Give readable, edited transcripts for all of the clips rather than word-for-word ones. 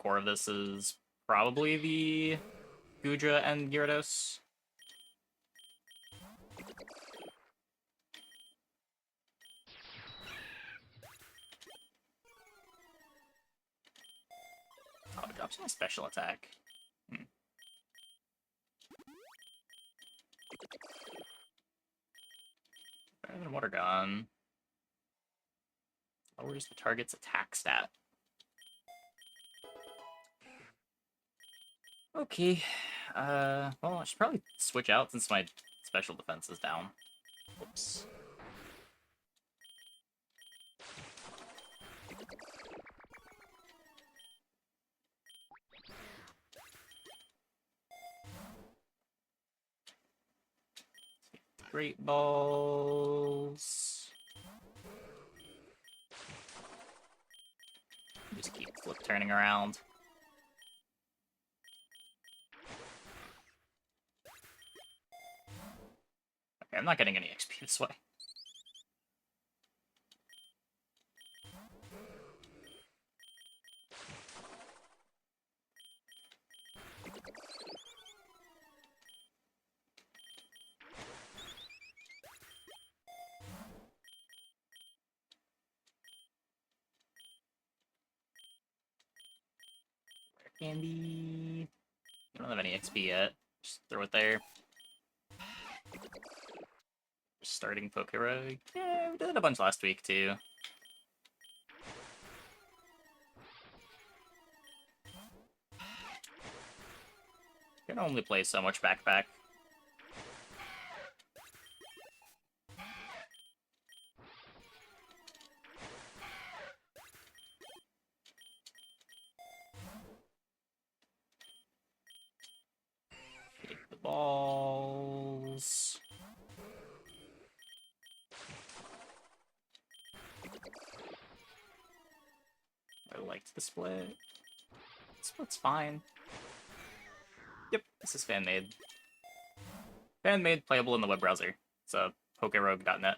core of this is probably the Gudra and Gyarados. Oh, it drops my special attack. Better than Water Gun. Lowers the target's attack stat. Okay. Well, I should probably switch out since my special defense is down. Whoops. Great balls. Just keep flip turning around. Okay, I'm not getting any XP this way. Candy. I don't have any XP yet. Just throw it there. Starting Pokerogue. Yeah, we did it a bunch last week too. Can only play so much backpack. Take the balls. I liked the split. Split's fine. Yep, this is fan-made. Fan-made, playable in the web browser. It's pokerogue.net.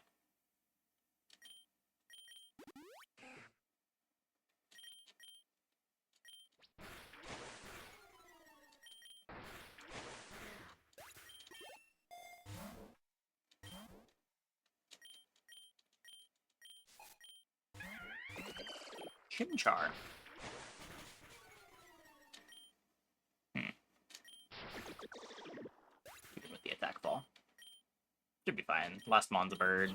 Chimchar. With the attack ball. Should be fine. Last Mon's a bird.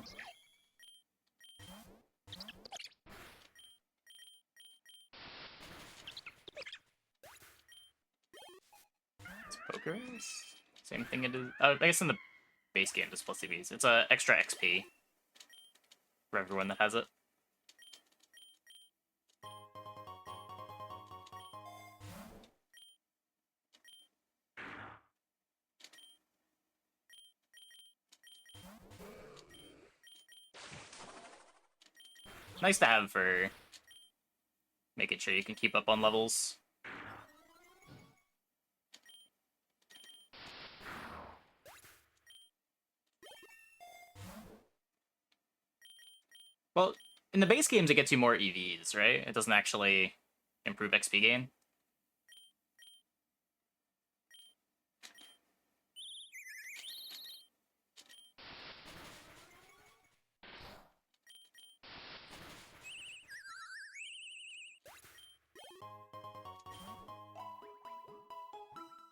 It's Pokers? Same thing it is. I guess in the base game, it's plus CVs. It's a extra XP for everyone that has it. Nice to have for making sure you can keep up on levels. Well, in the base games, it gets you more EVs, right? It doesn't actually improve XP gain.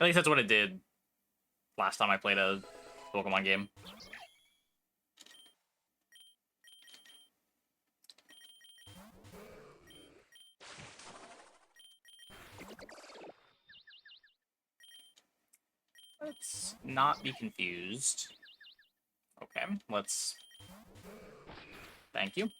At least that's what it did last time I played a Pokemon game. Let's not be confused. Okay, let's... Thank you.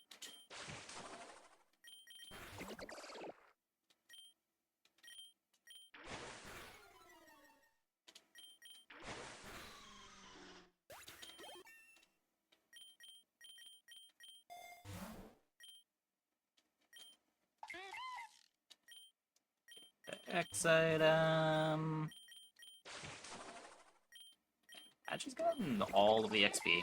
The X item... Patch has gotten all of the XP.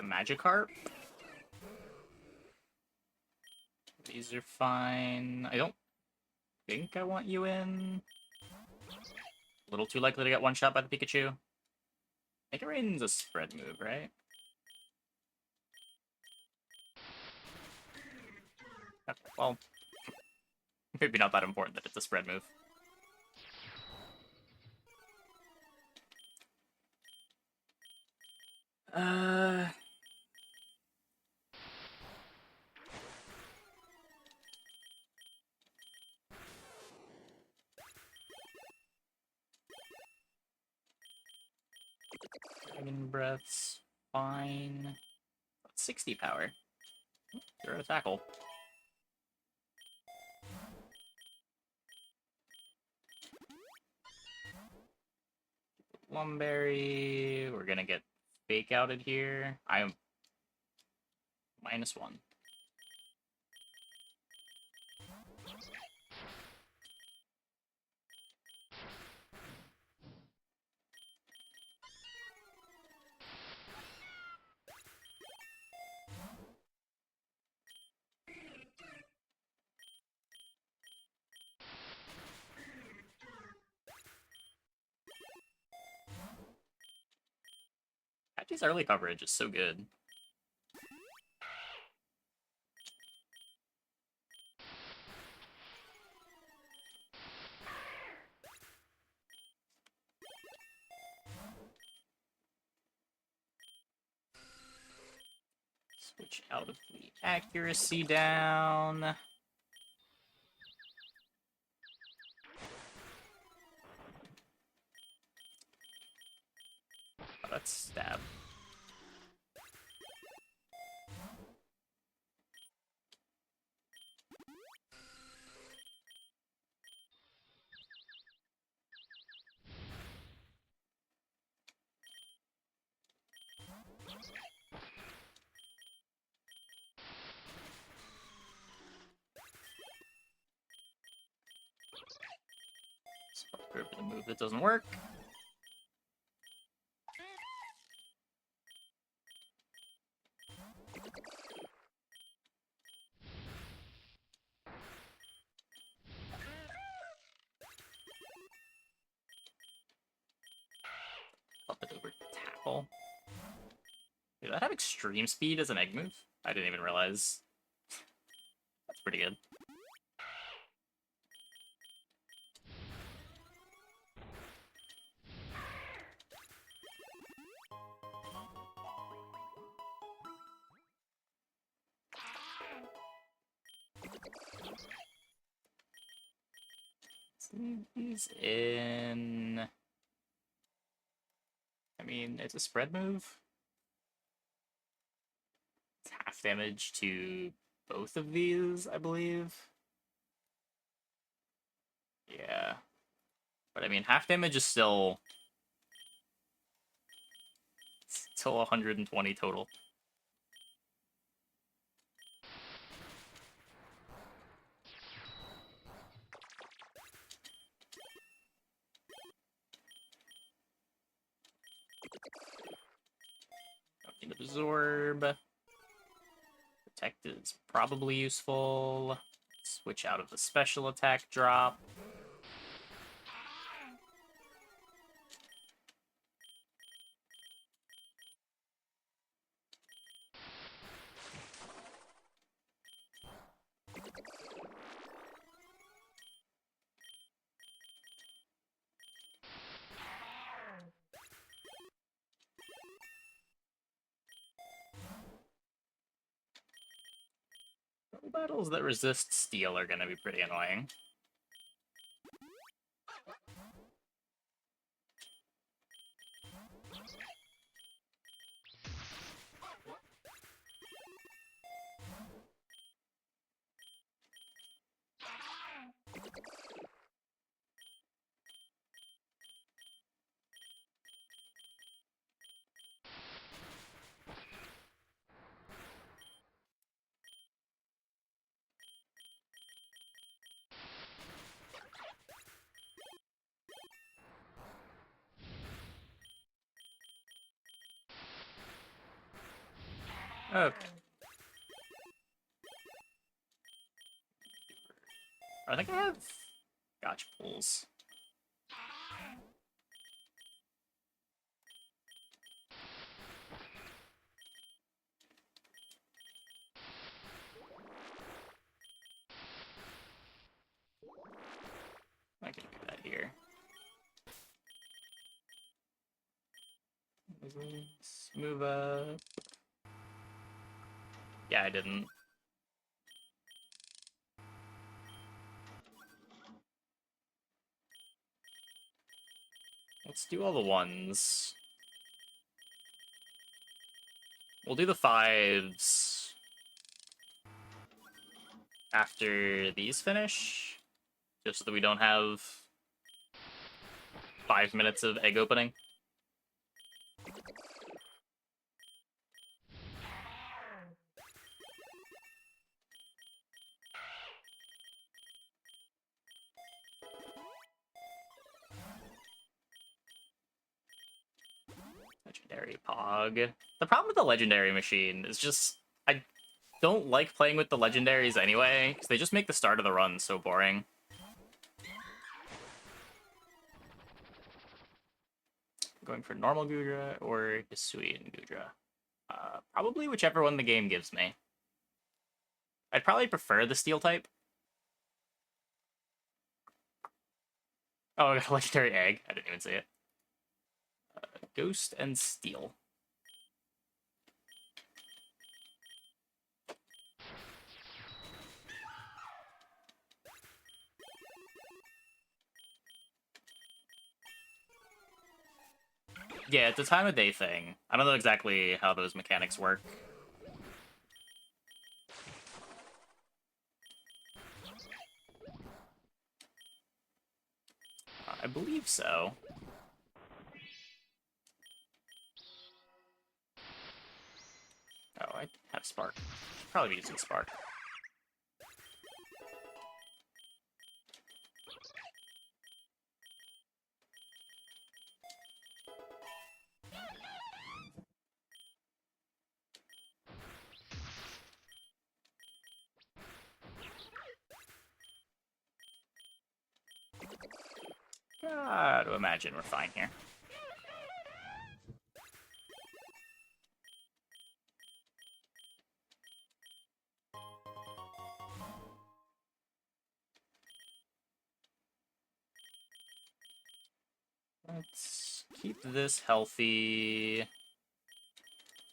the Magikarp. These are fine. I don't think I want you in. A little too likely to get one shot by the Pikachu. Mega Rain's a spread move, right? Okay, well, maybe not that important that it's a spread move. Dragon Breath's fine. 60 power. Zero tackle. Lumberry. We're gonna get fake outed here. I am -1. Patchy's early coverage is so good. Switch out of the accuracy down. Oh, that's stab. Spark Grip is a move that doesn't work. Up it over tackle. Did that have extreme speed as an egg move? I didn't even realize. That's pretty good. He's in. I mean, it's a spread move. It's half damage to both of these, I believe. Yeah. But I mean, half damage is still 120 total. Absorb. Protect is probably useful. Switch out of the special attack drop. Battles that resist steel are going to be pretty annoying. Okay. I think I have gotcha pools. I can do that here. Let's move up. Yeah, I didn't. Let's do all the ones. We'll do the fives after these finish, just so that we don't have 5 minutes of egg opening. Legendary Pog. The problem with the legendary machine is just I don't like playing with the legendaries anyway, because they just make the start of the run so boring. Going for normal Gudra or Hisuian Gudra. Probably whichever one the game gives me. I'd probably prefer the steel type. Oh, I got a legendary egg. I didn't even see it. Ghost and steel. Yeah, it's a time of day thing. I don't know exactly how those mechanics work. I believe so. Oh, I have Spark. Should probably be using Spark. Gotta imagine we're fine here. Let's keep this healthy.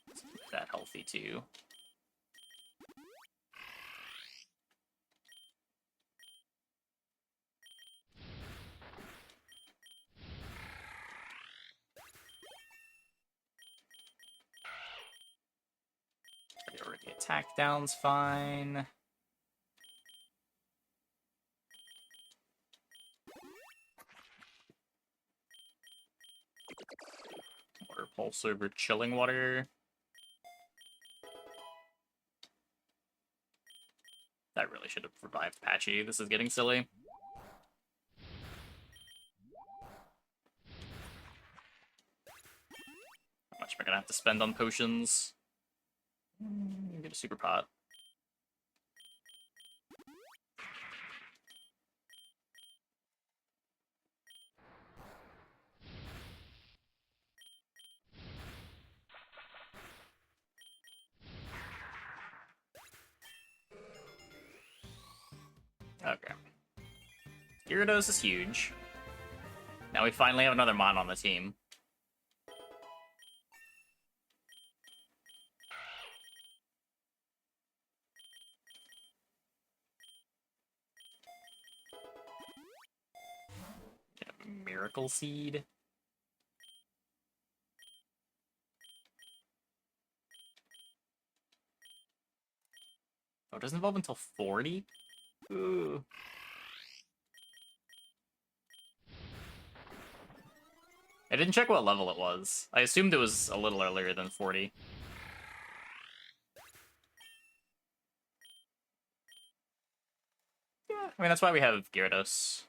Let's keep that healthy too. The attack down's fine. Water pulse over chilling water. That really should have revived Patchy. This is getting silly. How much am I gonna have to spend on potions? Get a super pot. Okay. Gyarados is huge. Now we finally have another Mon on the team. Miracle Seed. Oh, it doesn't evolve until 40? Ooh. I didn't check what level it was. I assumed it was a little earlier than 40. Yeah, I mean, that's why we have Gyarados.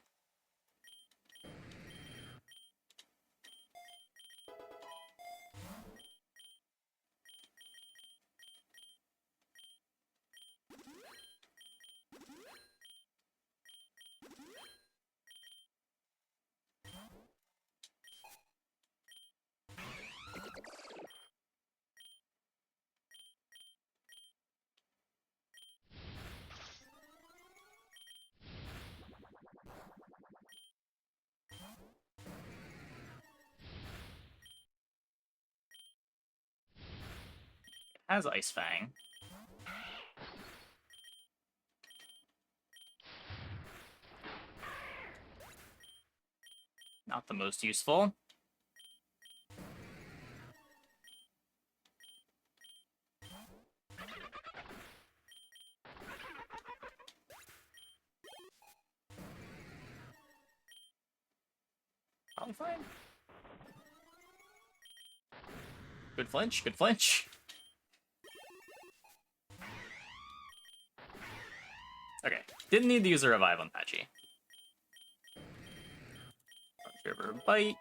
has Ice Fang. Not the most useful. Probably fine. Good flinch, good flinch. Okay, didn't need to use a revive on Patchy. River Bite.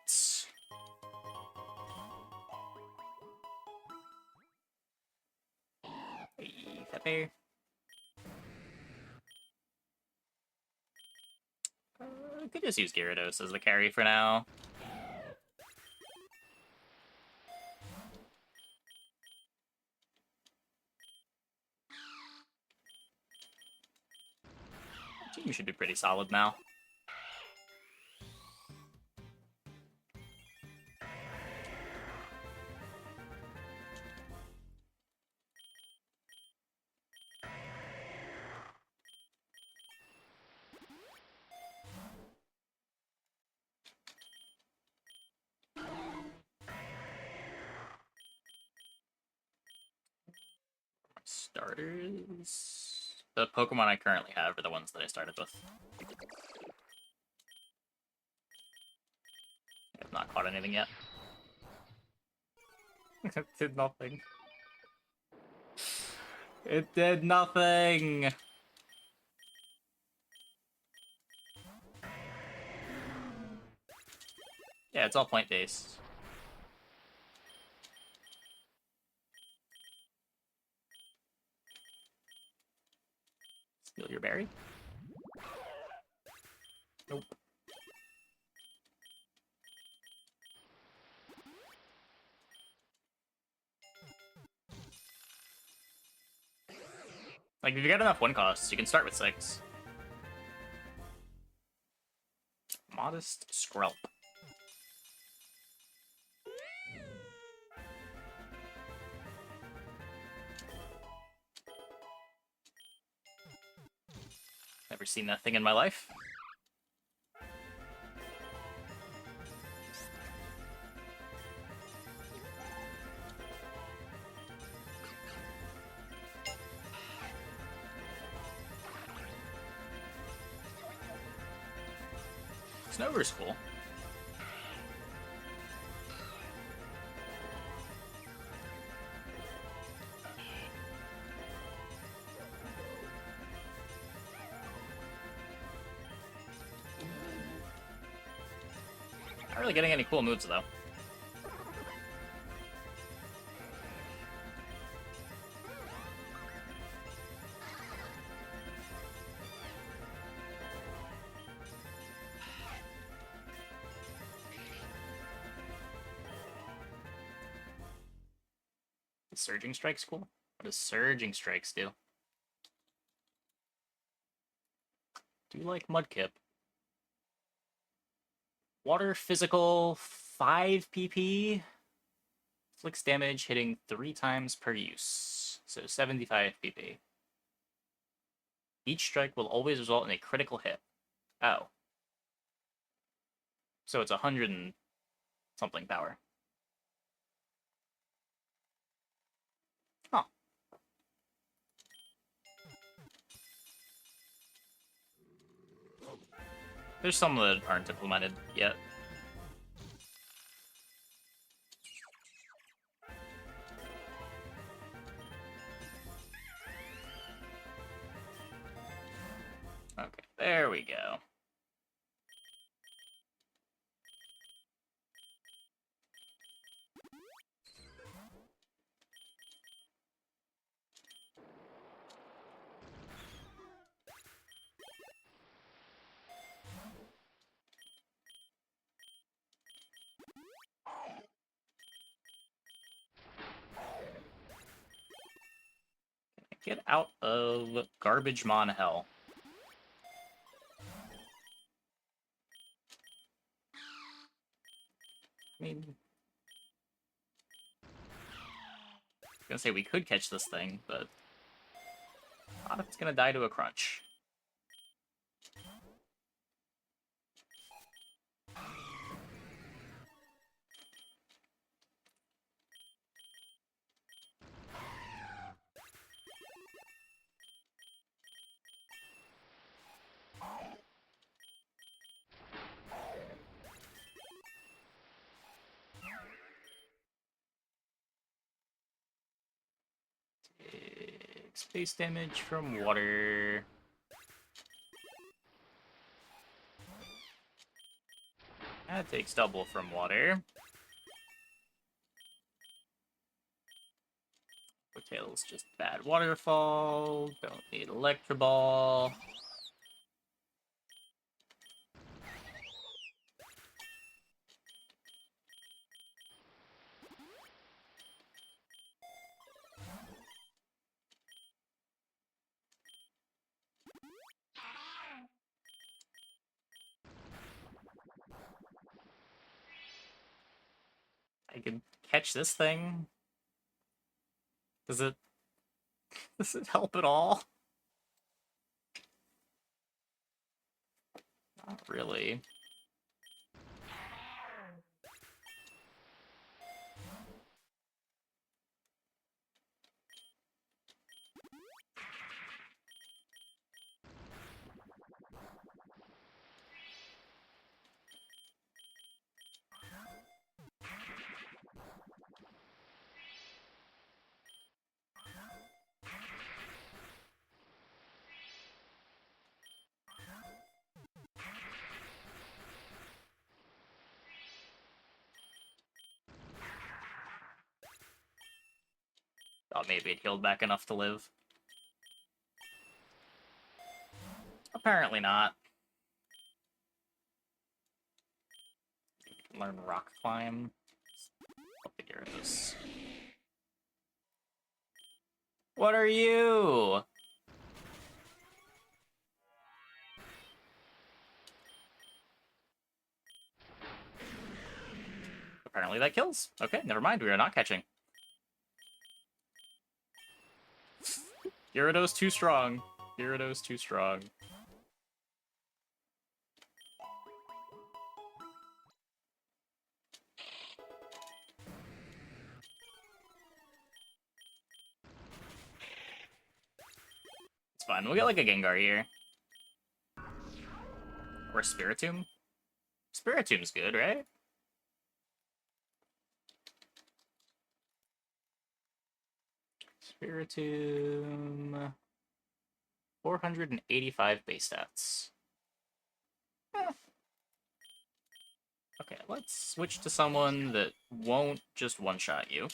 Hey, Pepe. Could just use Gyarados as the carry for now. Team should be pretty solid now. Starters. The Pokemon I currently have are the ones that I started with. I have not caught anything yet. It did nothing. It did nothing! Yeah, it's all point-based. Steal your berry? Nope. Like, if you got enough win costs, you can start with 6. Modest Skrelp. Never seen that thing in my life. Snover's cool. Not really getting any cool moves, though. Is Surging Strike's cool? What does Surging Strikes do? Do you like Mudkip? Water Physical 5 PP. Flicks damage hitting 3 times per use. So 75 PP. Each strike will always result in a critical hit. Oh. So it's 100 and something power. Huh. There's some that aren't implemented yet. Okay, there we go. Get out of Garbage Mon Hell. I mean, gonna say we could catch this thing, but not if it's gonna die to a crunch. Space damage from water. That takes double from water. Tail's just bad waterfall. Don't need Electro Ball. I could catch this thing. Does it help at all? Not really. Thought maybe it healed back enough to live. Apparently not. Learn Rock Climb. I'll figure this. What are you? Apparently that kills. Okay, never mind. We are not catching. Gyarados too strong. Gyarados too strong. It's fine. We'll get like a Gengar here. Or a Spiritomb. Spiritomb's good, right? Spiritomb. 485 base stats. Eh. Okay, let's switch to someone that won't just one-shot you.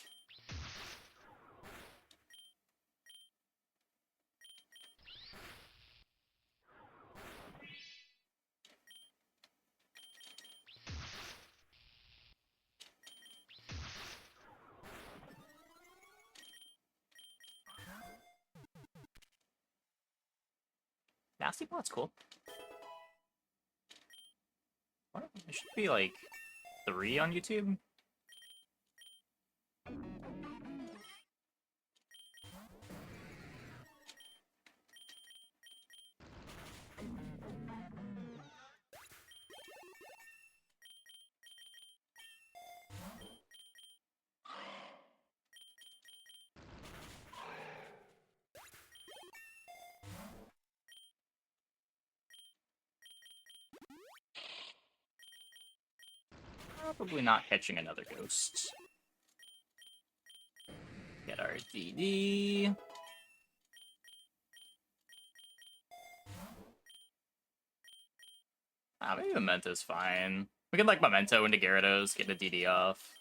Nasty Pot's cool. What? There should be like 3 on YouTube. Probably not catching another ghost. Get our DD. Maybe Memento's fine. We can like Memento into Gyarados, get the DD off.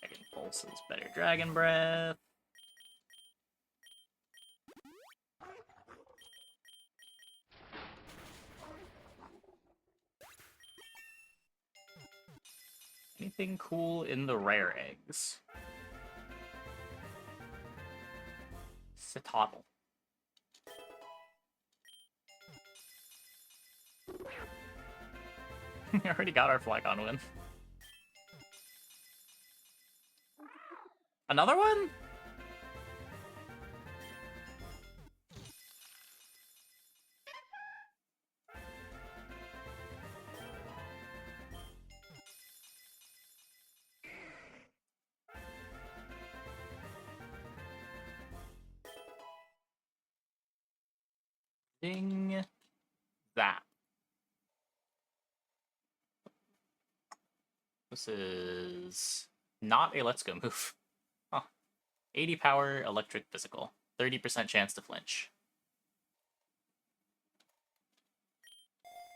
Dragon Pulse is better Dragon Breath. anything cool in the rare eggs? Citadel. We already got our Flygon win. Another one? Ding that. This is not a Let's Go move. Huh. 80 power, electric physical. 30% chance to flinch.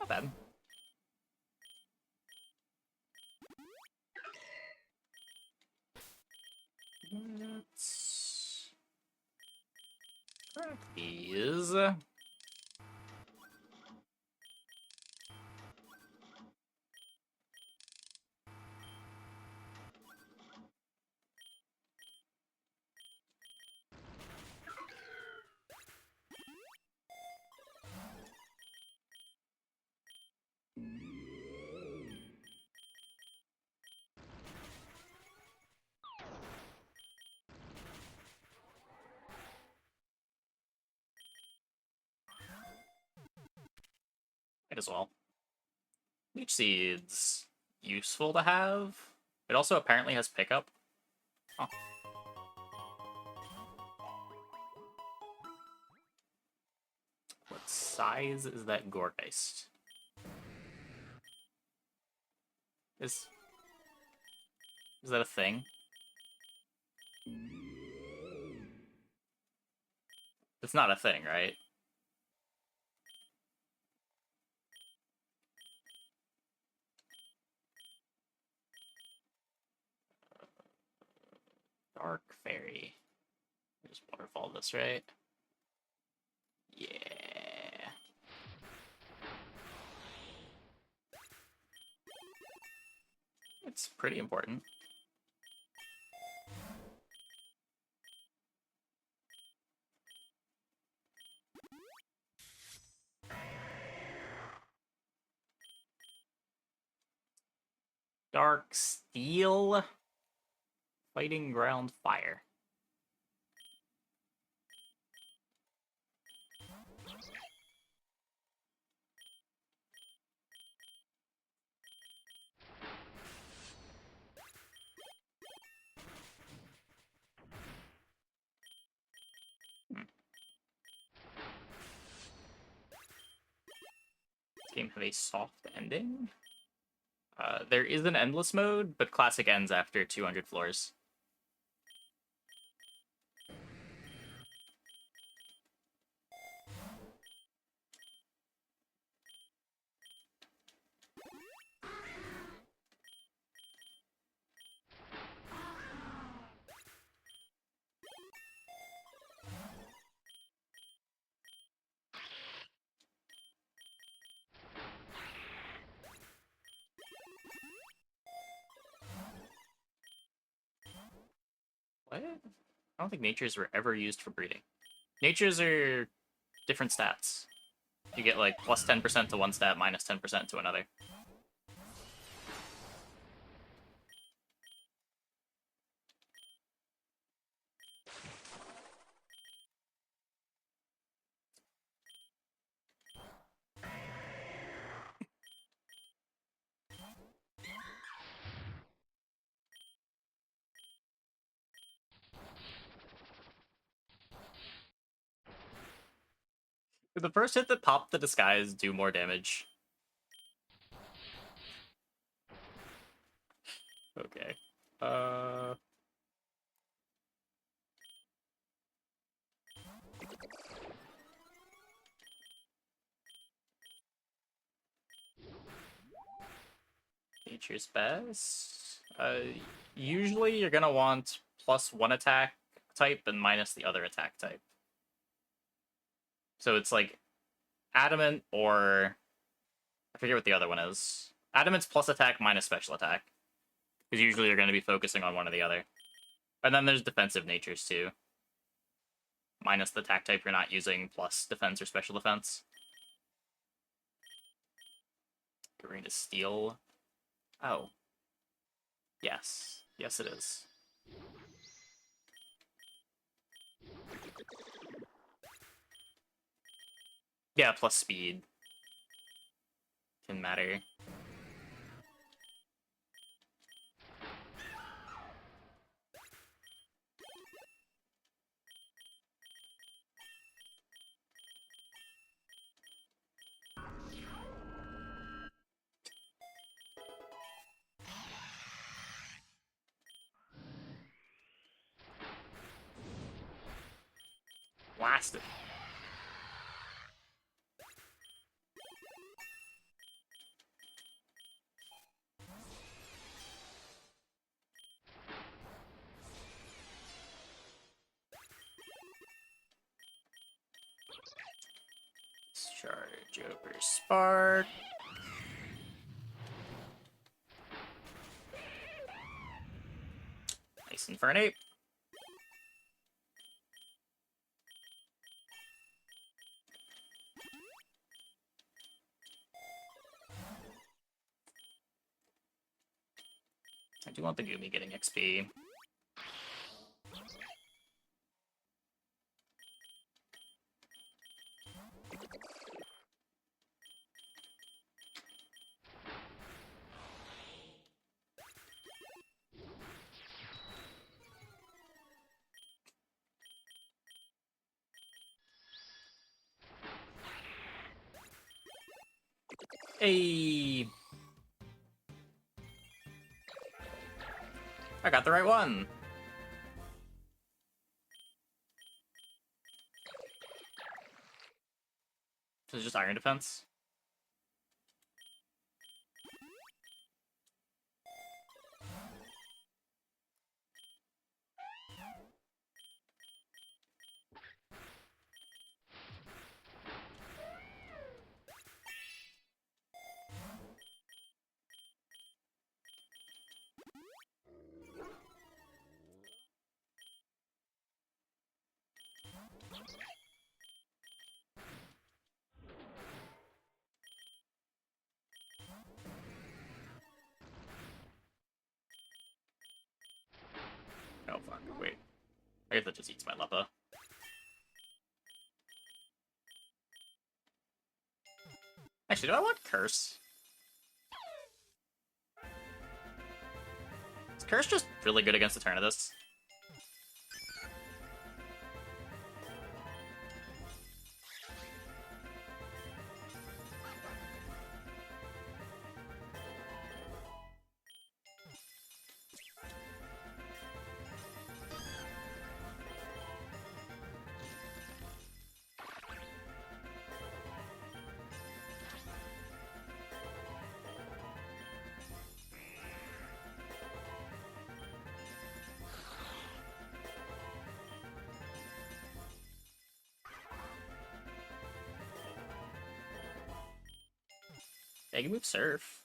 Not bad. Let's crack these. Might as well. Leech Seed's useful to have. It also apparently has pickup. Huh. What size is that Gourgeist? Is that a thing? It's not a thing, right? Dark Fairy. Just waterfall this, right? Yeah. It's pretty important. Dark Steel. Fighting Ground Fire. This game have a soft ending. There is an endless mode, but classic ends after 200 floors. What? I don't think natures were ever used for breeding. Natures are different stats. You get like plus 10% to one stat, minus 10% to another. Did the first hit that popped the disguise do more damage? Okay. Nature's best. Usually you're gonna want plus one attack type and minus the other attack type. So it's like adamant or I forget what the other one is. Adamant's plus attack minus special attack. Because usually you're going to be focusing on one or the other. And then there's defensive natures too. Minus the attack type you're not using, plus defense or special defense. Arena Steel. Oh. Yes. Yes, it is. Yeah, plus speed. Can matter. Blast it. Charge over Spark. Nice Infernape. I do want the Goomy getting XP. Hey, I got the right one. So it's just Iron Defense. Oh fuck, wait. I guess that just eats my Leppa. Actually, do I want Curse? Is Curse just really good against Eternatus? Yeah, you can move Surf.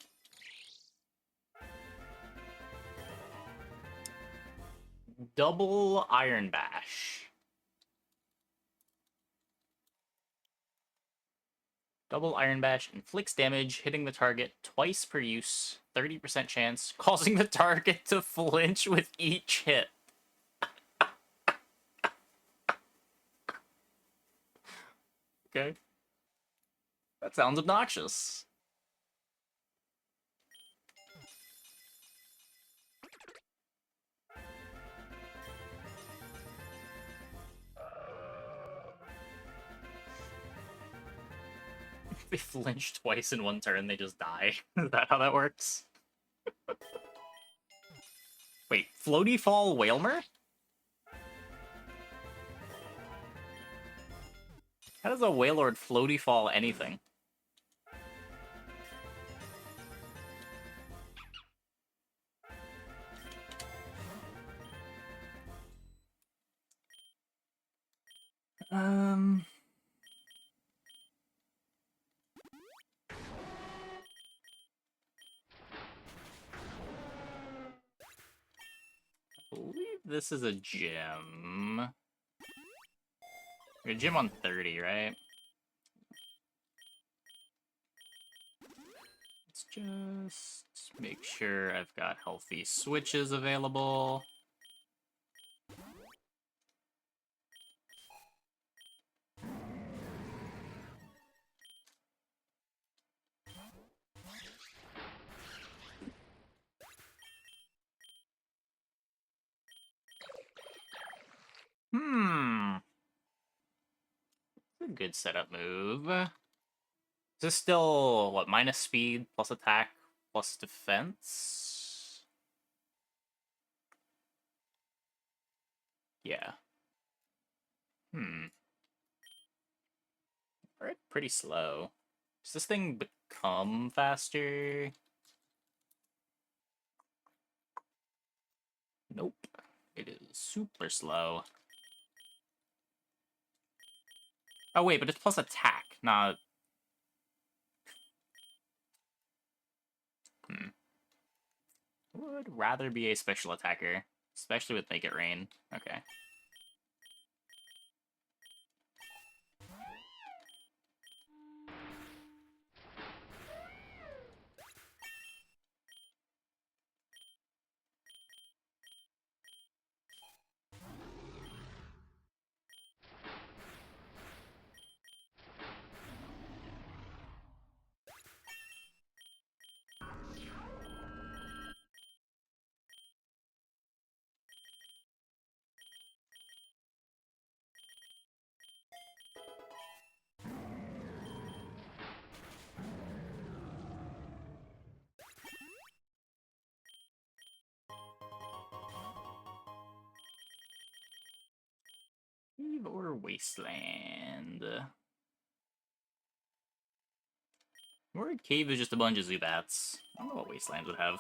Double Iron Bash. Double Iron Bash inflicts damage, hitting the target twice per use, 30% chance, causing the target to flinch with each hit. Okay. That sounds obnoxious. If they flinch twice in one turn, they just die. Is that how that works? Wait, Floaty Fall Whalmer? How does a Wailord Floaty Fall anything? Um... this is a gym. We're a gym on 30, right? Let's just make sure I've got healthy switches available. A good setup move. Is this still, what, minus speed, plus attack, plus defense? Yeah. Alright, pretty slow. Does this thing become faster? Nope. It is super slow. Oh wait, but it's plus attack, not... Would rather be a special attacker, especially with Make It Rain. Okay. Cave or Wasteland? Word Cave is just a bunch of Zubats. I don't know what Wasteland would have.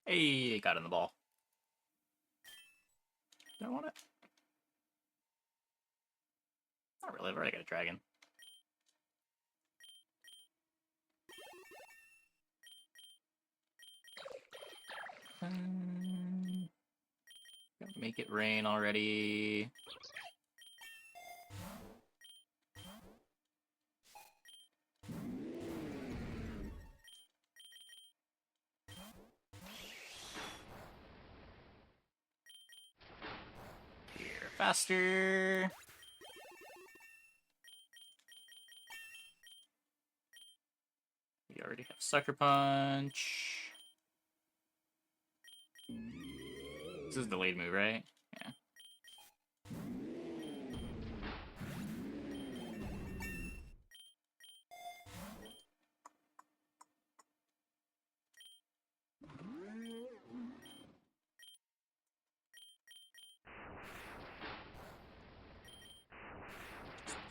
Hey, got in the ball. Do I want it? Not really, I've already got a dragon. Make it rain already. Here, faster. We already have Sucker Punch. This is delayed move, right? Yeah.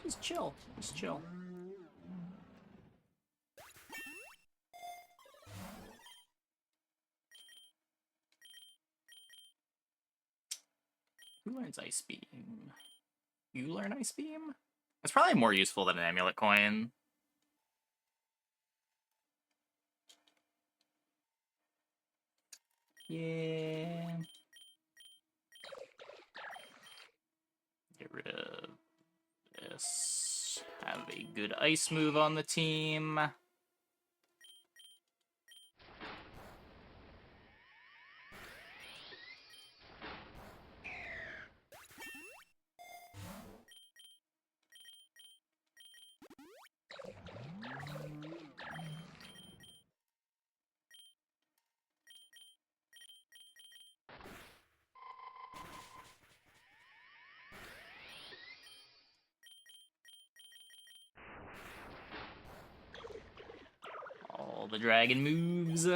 Just chill. Just chill. Who learns Ice Beam? You learn Ice Beam? It's probably more useful than an Amulet Coin. Yeah. Get rid of this. Have a good ice move on the team. All the dragon moves.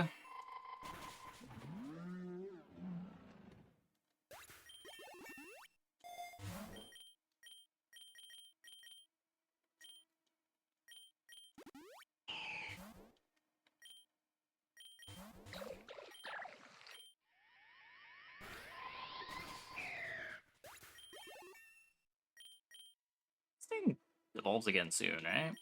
evolves again soon, right?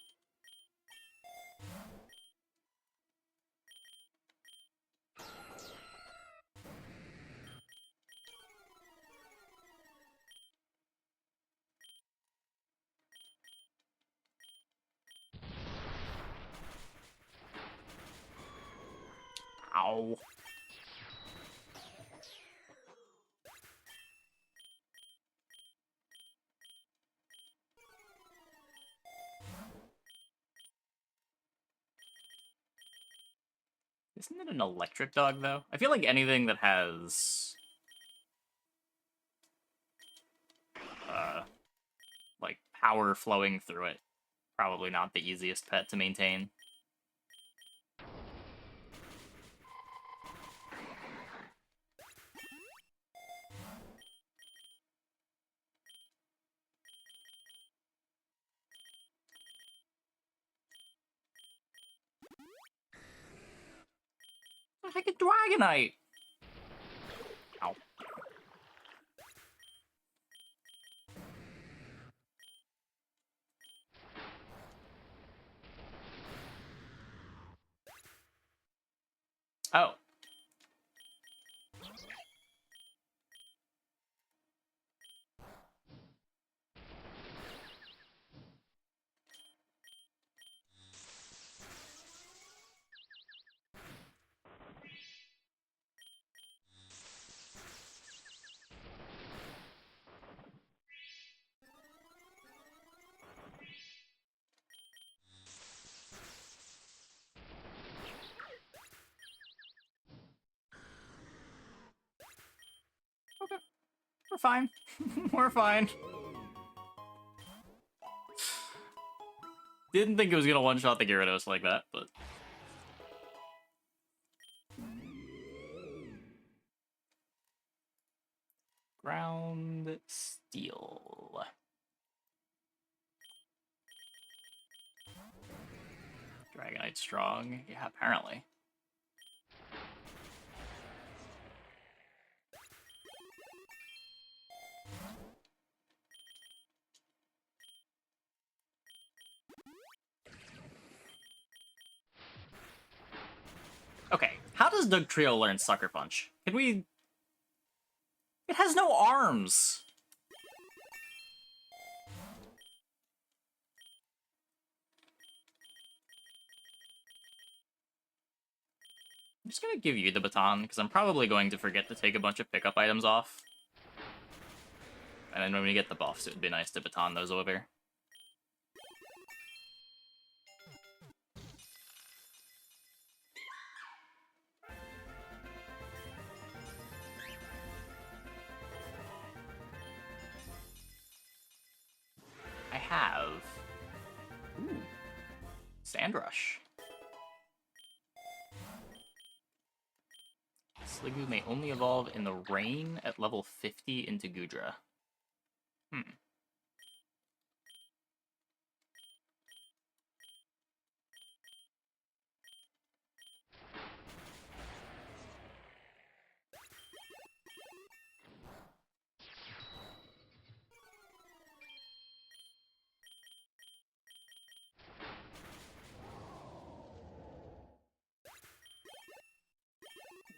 Ow. Isn't it an electric dog, though? I feel like anything that has... like, power flowing through it, probably not the easiest pet to maintain. What the heck is Dragonite? Ow. Oh. Okay. We're fine. We're fine. Didn't think it was gonna one-shot the Gyarados like that, but... Ground Steel. Dragonite strong. Yeah, apparently. Okay, how does Dugtrio learn Sucker Punch? Can we... It has no arms! I'm just gonna give you the baton, because I'm probably going to forget to take a bunch of pickup items off. And then when we get the buffs, it would be nice to baton those over. I have... Ooh. Sandrush. Sliggoo may only evolve in the rain at level 50 into Gudra.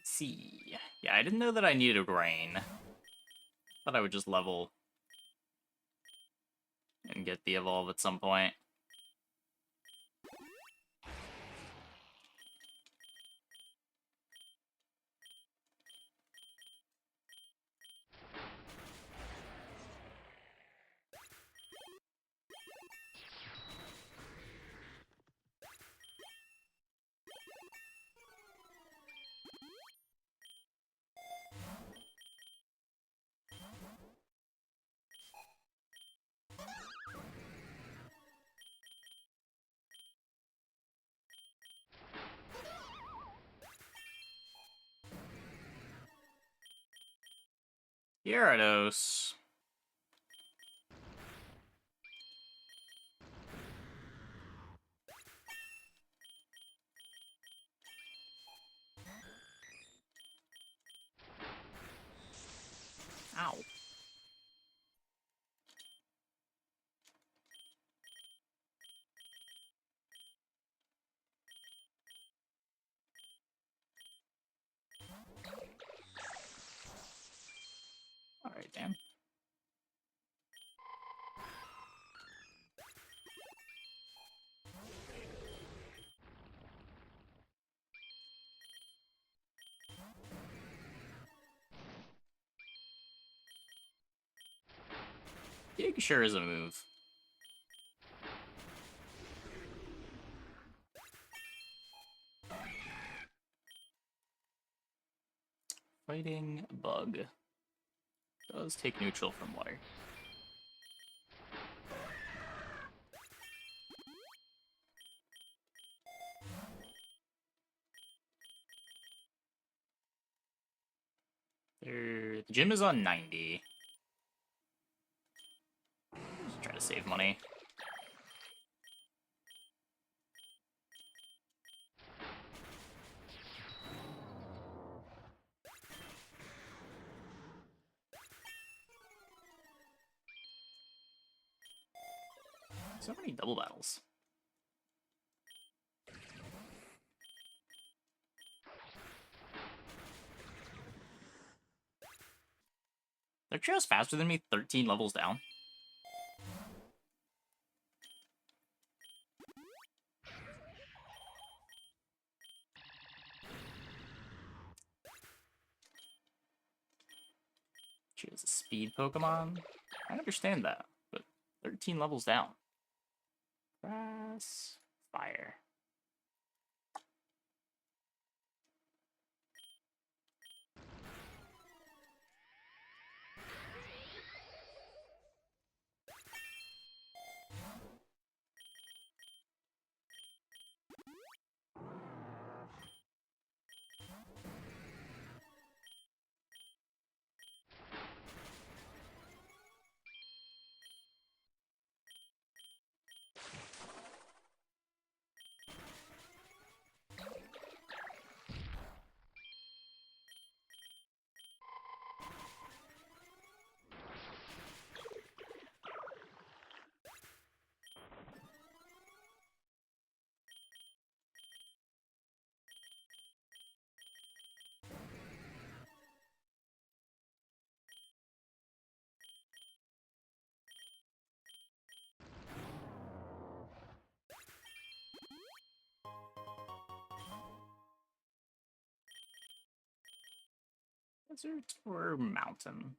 Let's see. Yeah, I didn't know that I needed rain. Thought I would just level and get the evolve at some point. Gyarados. Ow. Damn. Dig sure is a move. Fighting Bug. Does take neutral from water. The gym is on 90. Just try to save money. So many double battles. They're just faster than me, 13 levels down. She is a speed Pokemon. I understand that, but 13 levels down. Grass, fire. Desert or mountain?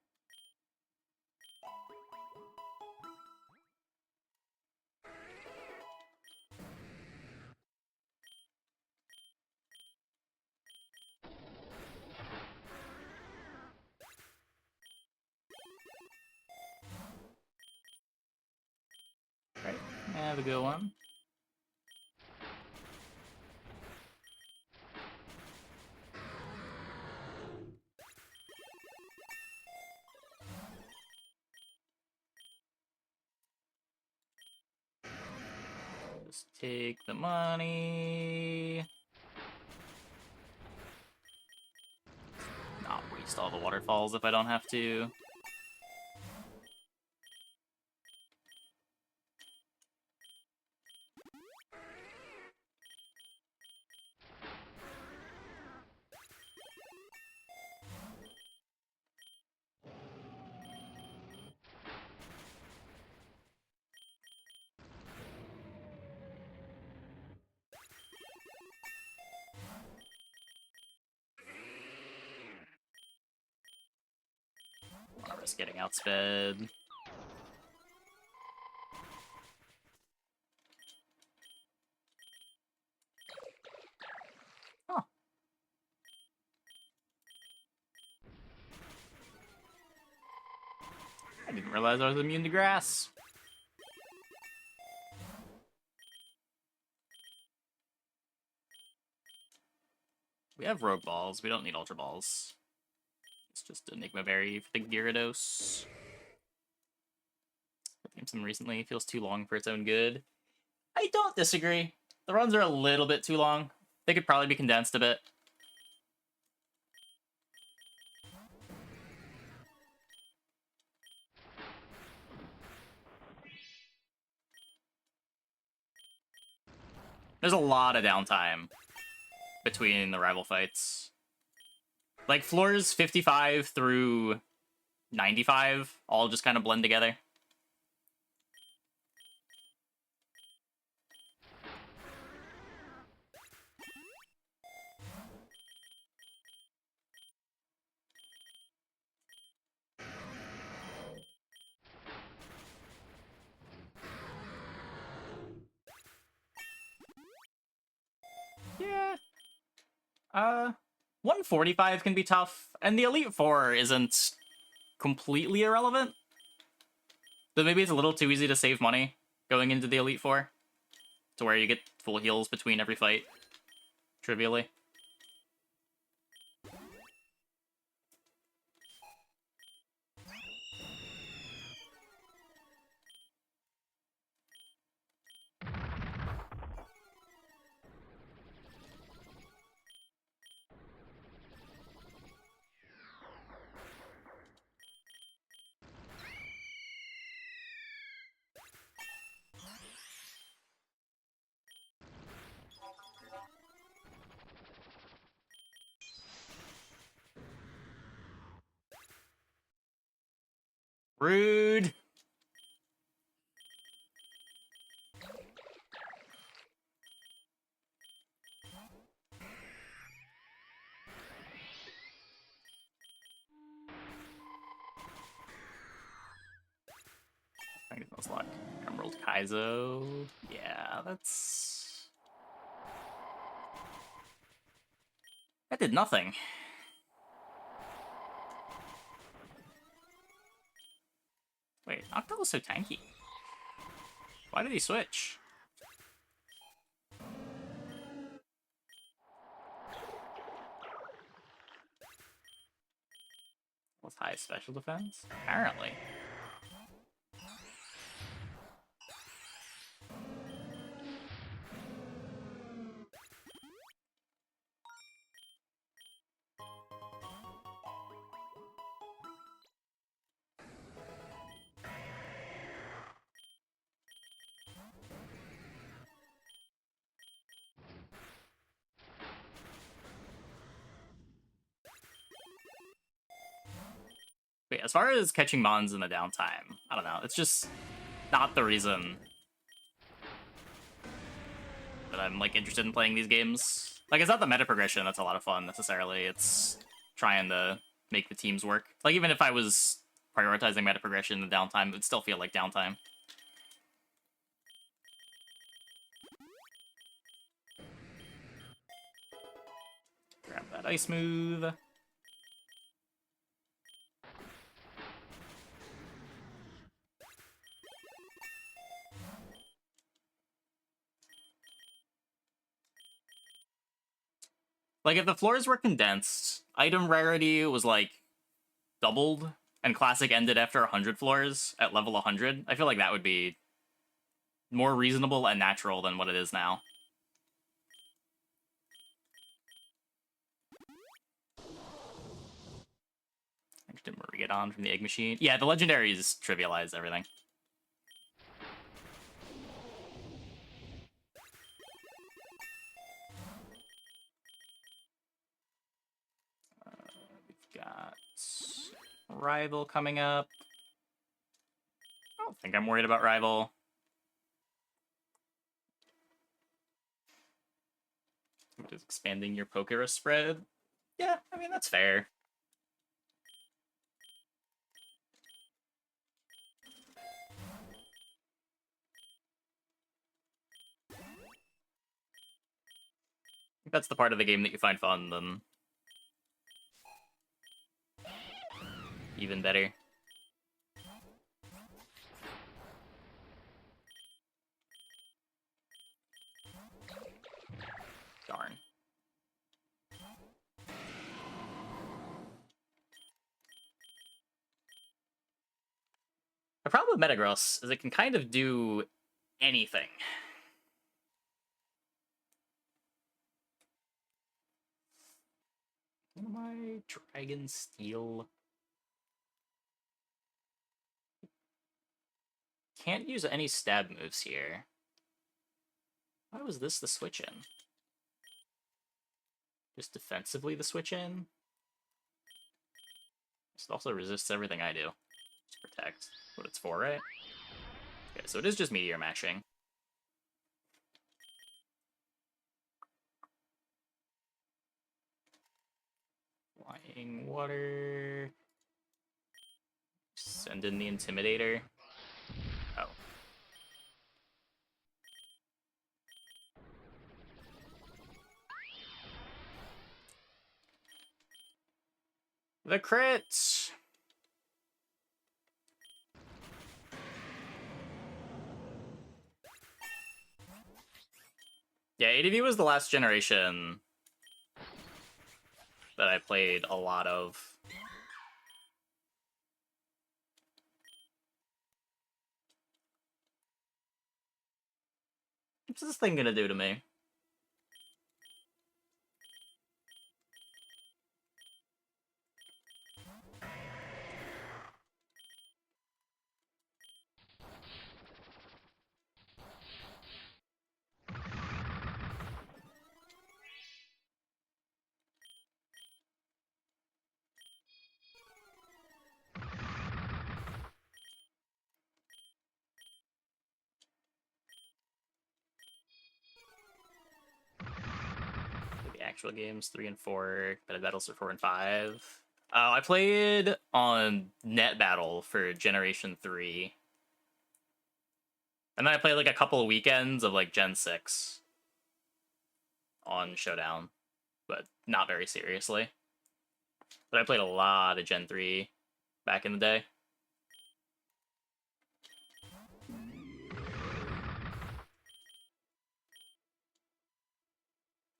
Right, have a good one. Just take the money. Not waste all the waterfalls if I don't have to. I was getting outsped. Huh. I didn't realize I was immune to grass. We have Rogue Balls. We don't need Ultra Balls. It's just Enigma Berry for the Gyarados. I've gamed some recently. Feels too long for its own good. I don't disagree. The runs are a little bit too long. They could probably be condensed a bit. There's a lot of downtime between the rival fights. Like, floors 55 through 95 all just kind of blend together. Yeah. 145 can be tough, and the Elite Four isn't completely irrelevant. But maybe it's a little too easy to save money going into the Elite Four, to where you get full heals between every fight, trivially. Rude. I get most luck. Emerald Kaizo. Yeah, that's... That did nothing. Wait, Octo was so tanky. Why did he switch? With high special defense? Apparently. Wait, as far as catching mons in the downtime, I don't know. It's just not the reason that I'm, like, interested in playing these games. Like, it's not the meta progression that's a lot of fun, necessarily. It's trying to make the teams work. Like, even if I was prioritizing meta progression in the downtime, it would still feel like downtime. Grab that ice move. Like, if the floors were condensed, item rarity was, like, doubled, and Classic ended after 100 floors at level 100, I feel like that would be more reasonable and natural than what it is now. I just did Maria from the Egg Machine. Yeah, the legendaries trivialize everything. We've got Rival coming up. I don't think I'm worried about Rival. Just expanding your Pokerogue spread. Yeah, I mean, that's fair. If that's the part of the game that you find fun, then even better. Darn. The problem with Metagross is it can kind of do anything. What am I? Dragon Steel. Can't use any stab moves here. Why was this the switch in? Just defensively the switch in? It also resists everything I do. Just protect. What it's for, right? Okay, so it is just meteor mashing. Flying water. Send in the Intimidator. Oh. The crit! Yeah, ADV was the last generation that I played a lot of. What's this thing gonna do to me? The actual games 3 and 4, but battles are 4 and 5. I played on Net Battle for Generation 3. And then I played like a couple of weekends of like Gen 6 on Showdown, but not very seriously. But I played a lot of Gen 3 back in the day.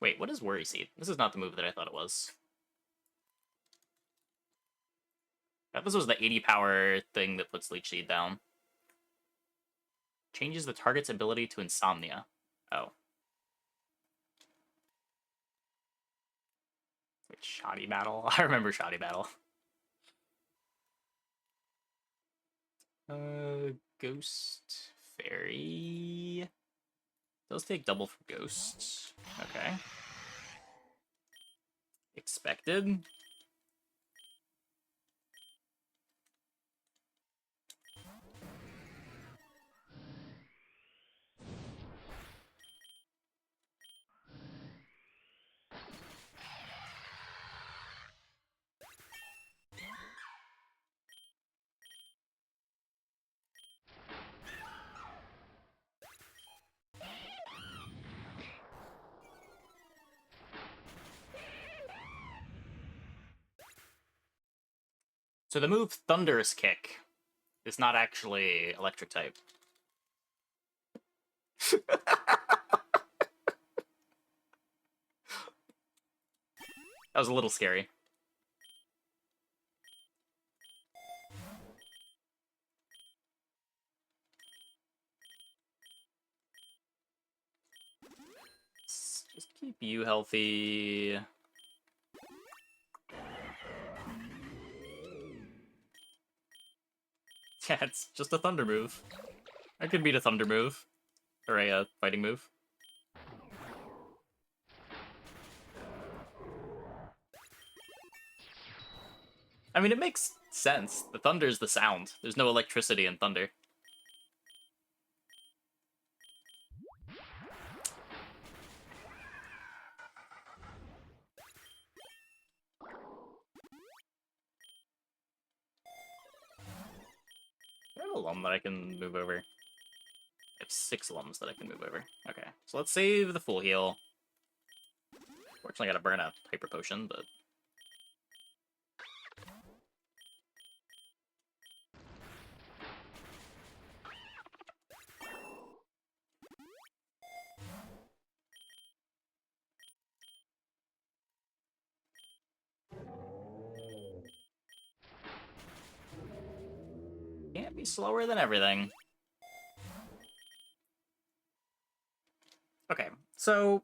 Wait, what is Worry Seed? This is not the move that I thought it was. I thought this was the 80 power thing that puts Leech Seed down. Changes the target's ability to Insomnia. Oh. Wait, Shoddy Battle? I remember Shoddy Battle. Ghost Fairy. Does take double for Ghost. Okay. Expected. So the move Thunderous Kick is not actually electric type. That was a little scary. Let's just keep you healthy. Yeah, it's just a thunder move. I could beat a thunder move. Or a fighting move. I mean, it makes sense. The thunder's the sound. There's no electricity in thunder. I have a Lum that I can move over. I have 6 Lums that I can move over. Okay, so let's save the full heal. Fortunately, I got a burnout Hyper Potion, but... Can't be slower than everything. Okay, so...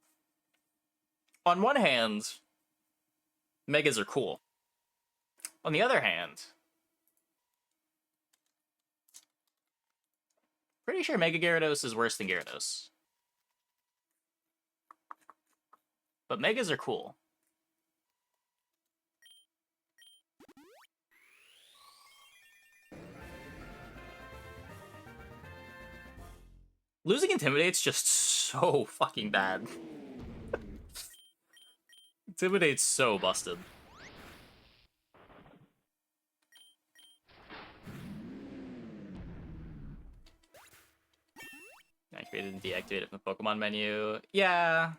On one hand, Megas are cool. On the other hand... Pretty sure Mega Gyarados is worse than Gyarados. But Megas are cool. Losing Intimidate's just so fucking bad. Intimidate's so busted. Activated and deactivated from the Pokemon menu. Yeah.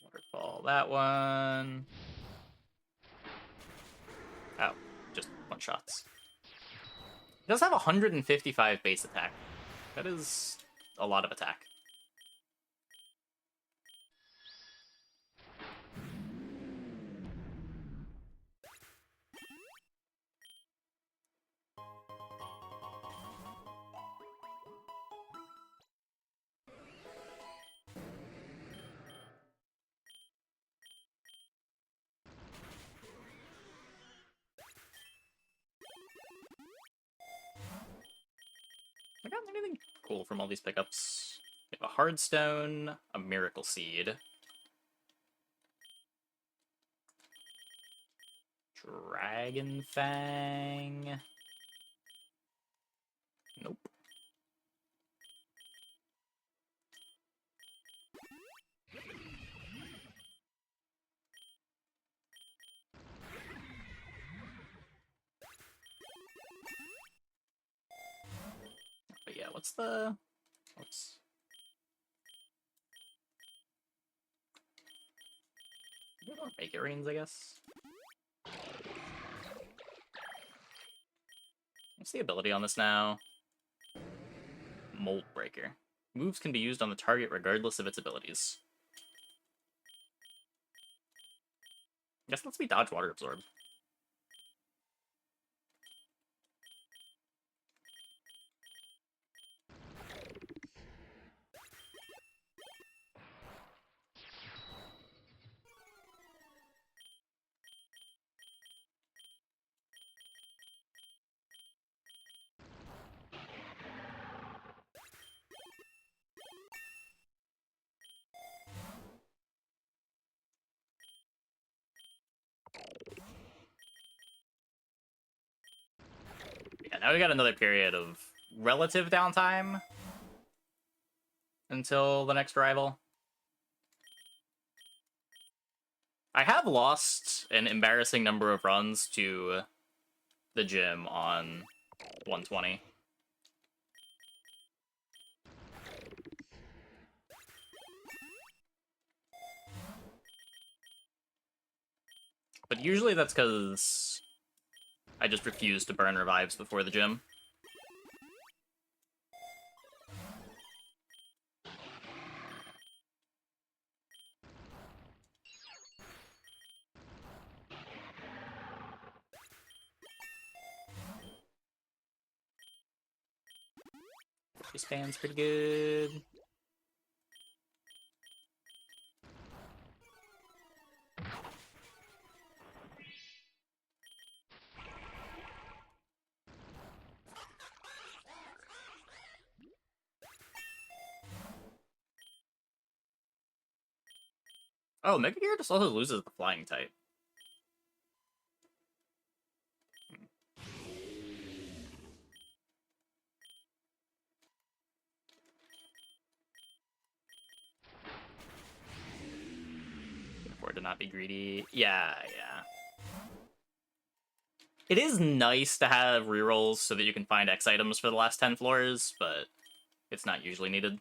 Waterfall, that one. Oh, just one shots. It does have 155 base attack. That is a lot of attack. I got anything cool from all these pickups. We have a Hardstone, a Miracle Seed, Dragon Fang. Nope. But yeah, what's the... Oops. Make it rains, I guess. What's the ability on this now? Mold Breaker. Moves can be used on the target regardless of its abilities. I guess lets me dodge Water Absorb. Yeah, now we got another period of relative downtime until the next rival. I have lost an embarrassing number of runs to the gym on 120. But usually that's because I just refuse to burn revives before the gym. This span's pretty good. Oh, Mega Gear just also loses the flying type. Can afford to not be greedy. Yeah. It is nice to have rerolls so that you can find X items for the last 10 floors, but it's not usually needed.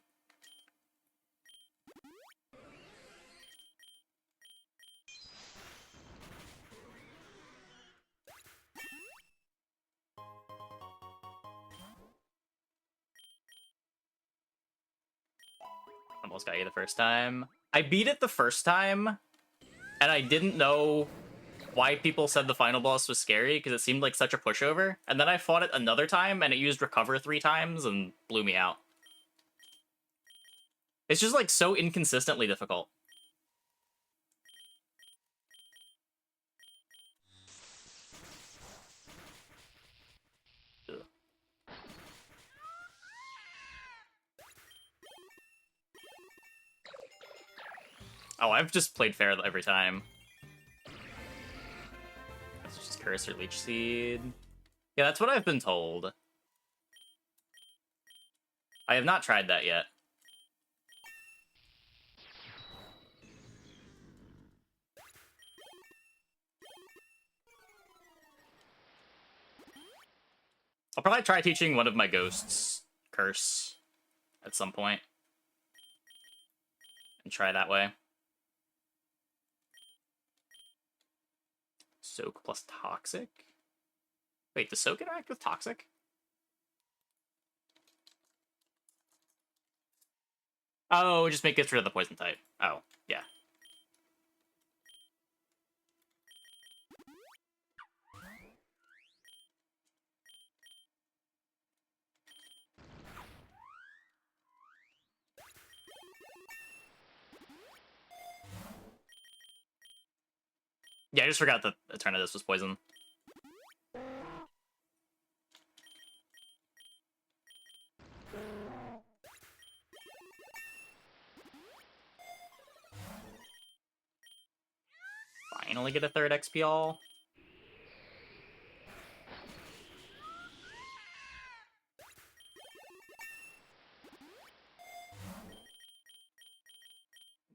Almost got you the first time. I beat it the first time, and I didn't know why people said the final boss was scary, because it seemed like such a pushover. And then I fought it another time, and it used Recover 3 times, and blew me out. It's just, like, so inconsistently difficult. Ugh. Oh, I've just played fair every time. That's just Curse or Leech Seed. Yeah, that's what I've been told. I have not tried that yet. I'll probably try teaching one of my ghosts Curse at some point. And try that way. Soak plus Toxic? Wait, does Soak interact with Toxic? Oh, just make it rid of the poison type. Oh, yeah. Yeah, I just forgot that Eternatus was poison. Finally get a third XP all.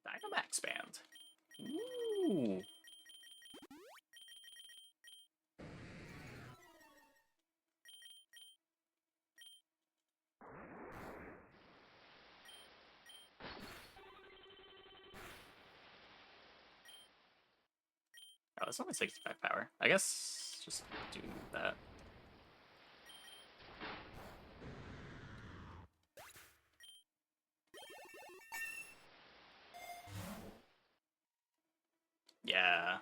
Dynamax Band. Ooh. Oh, that's only 65 power. I guess just do that. Yeah.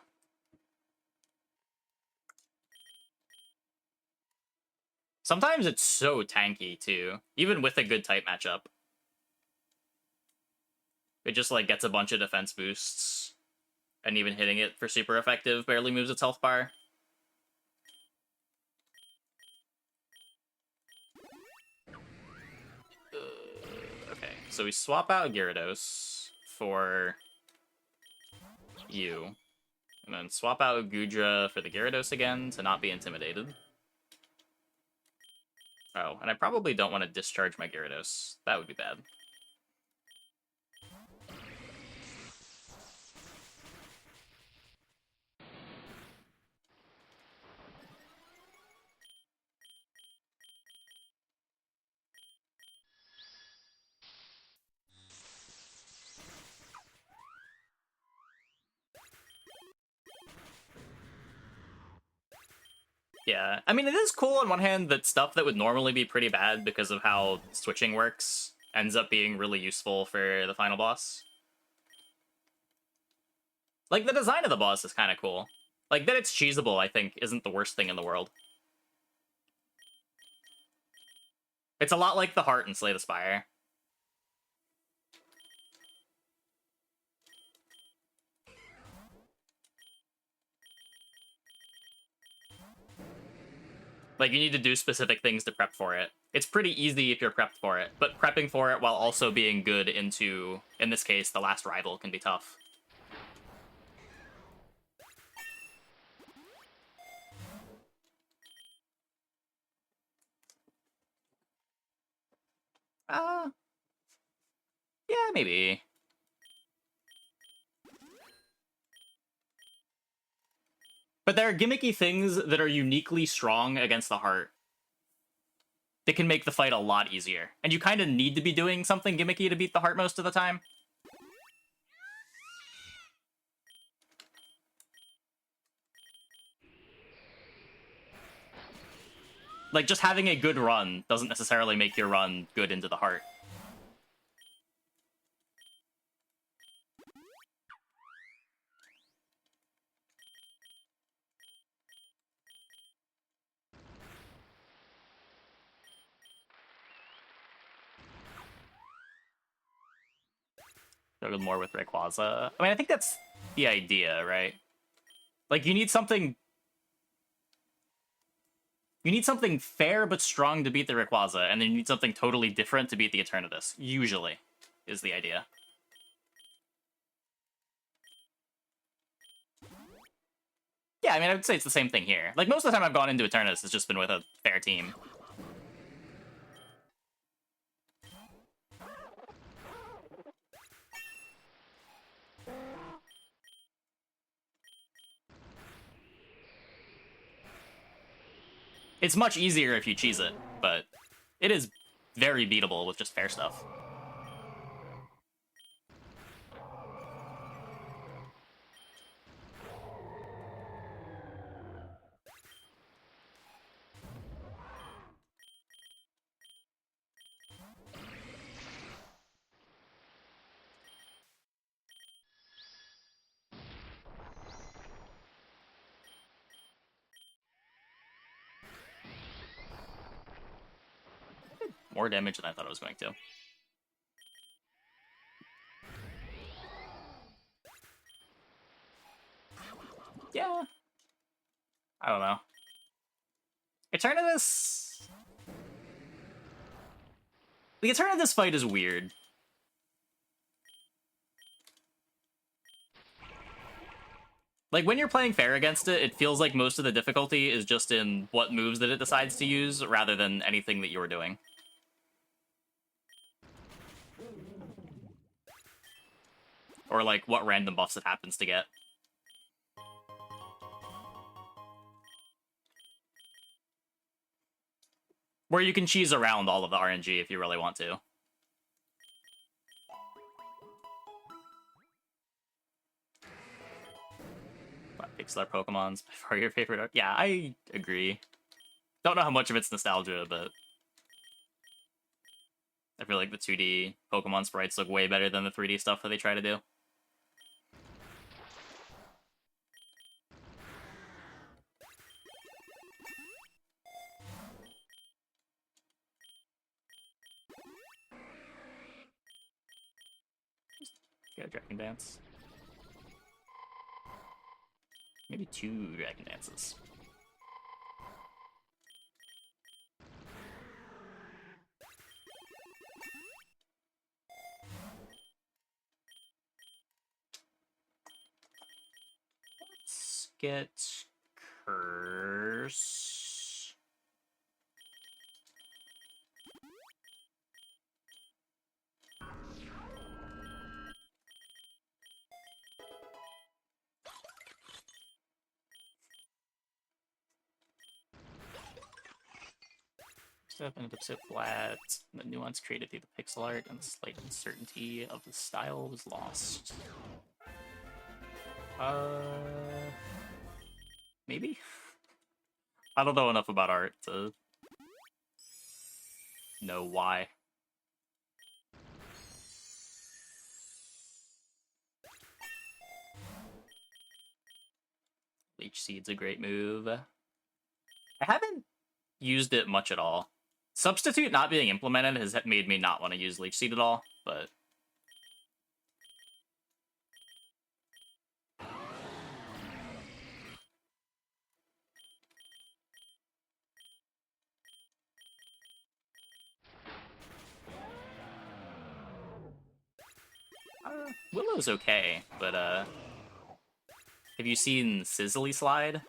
Sometimes it's so tanky, too. Even with a good type matchup. It just, like, gets a bunch of defense boosts. And even hitting it for super effective barely moves its health bar. Okay, so we swap out Gyarados for you. And then swap out Gudra for the Gyarados again to not be intimidated. Oh, and I probably don't want to discharge my Gyarados. That would be bad. Yeah, I mean, it is cool on one hand that stuff that would normally be pretty bad because of how switching works ends up being really useful for the final boss. Like, the design of the boss is kind of cool. Like, that it's cheesable, I think, isn't the worst thing in the world. It's a lot like the heart in Slay the Spire. Like, you need to do specific things to prep for it. It's pretty easy if you're prepped for it, but prepping for it while also being good into, in this case, the last rival can be tough. Yeah, maybe. But there are gimmicky things that are uniquely strong against the heart that can make the fight a lot easier. And you kind of need to be doing something gimmicky to beat the heart most of the time. Like, just having a good run doesn't necessarily make your run good into the heart. Struggled more with Rayquaza. I mean, I think that's the idea, right? Like, you need something fair but strong to beat the Rayquaza, and then you need something totally different to beat the Eternatus. Usually, is the idea. Yeah, I mean, I would say it's the same thing here. Like, most of the time I've gone into Eternus, it's just been with a fair team. It's much easier if you cheese it, but it is very beatable with just fair stuff. More damage than I thought it was going to. Yeah. I don't know. Eternatus... The Eternatus fight is weird. Like, when you're playing fair against it, it feels like most of the difficulty is just in what moves that it decides to use, rather than anything that you're doing. Or, like, what random buffs it happens to get. Where you can cheese around all of the RNG if you really want to. Pixel art Pokemon's by far your favorite art. Yeah, I agree. Don't know how much of it's nostalgia, but I feel like the 2D Pokemon sprites look way better than the 3D stuff that they try to do. Get a Dragon Dance. Maybe 2 Dragon Dances. Let's get Curse. Step and dipset flat. The nuance created through the pixel art and the slight uncertainty of the style was lost. Maybe? I don't know enough about art to know why. Leech Seed's a great move. I haven't used it much at all. Substitute not being implemented has made me not want to use Leech Seed at all, but... Willow's okay, but have you seen Sizzly Slide?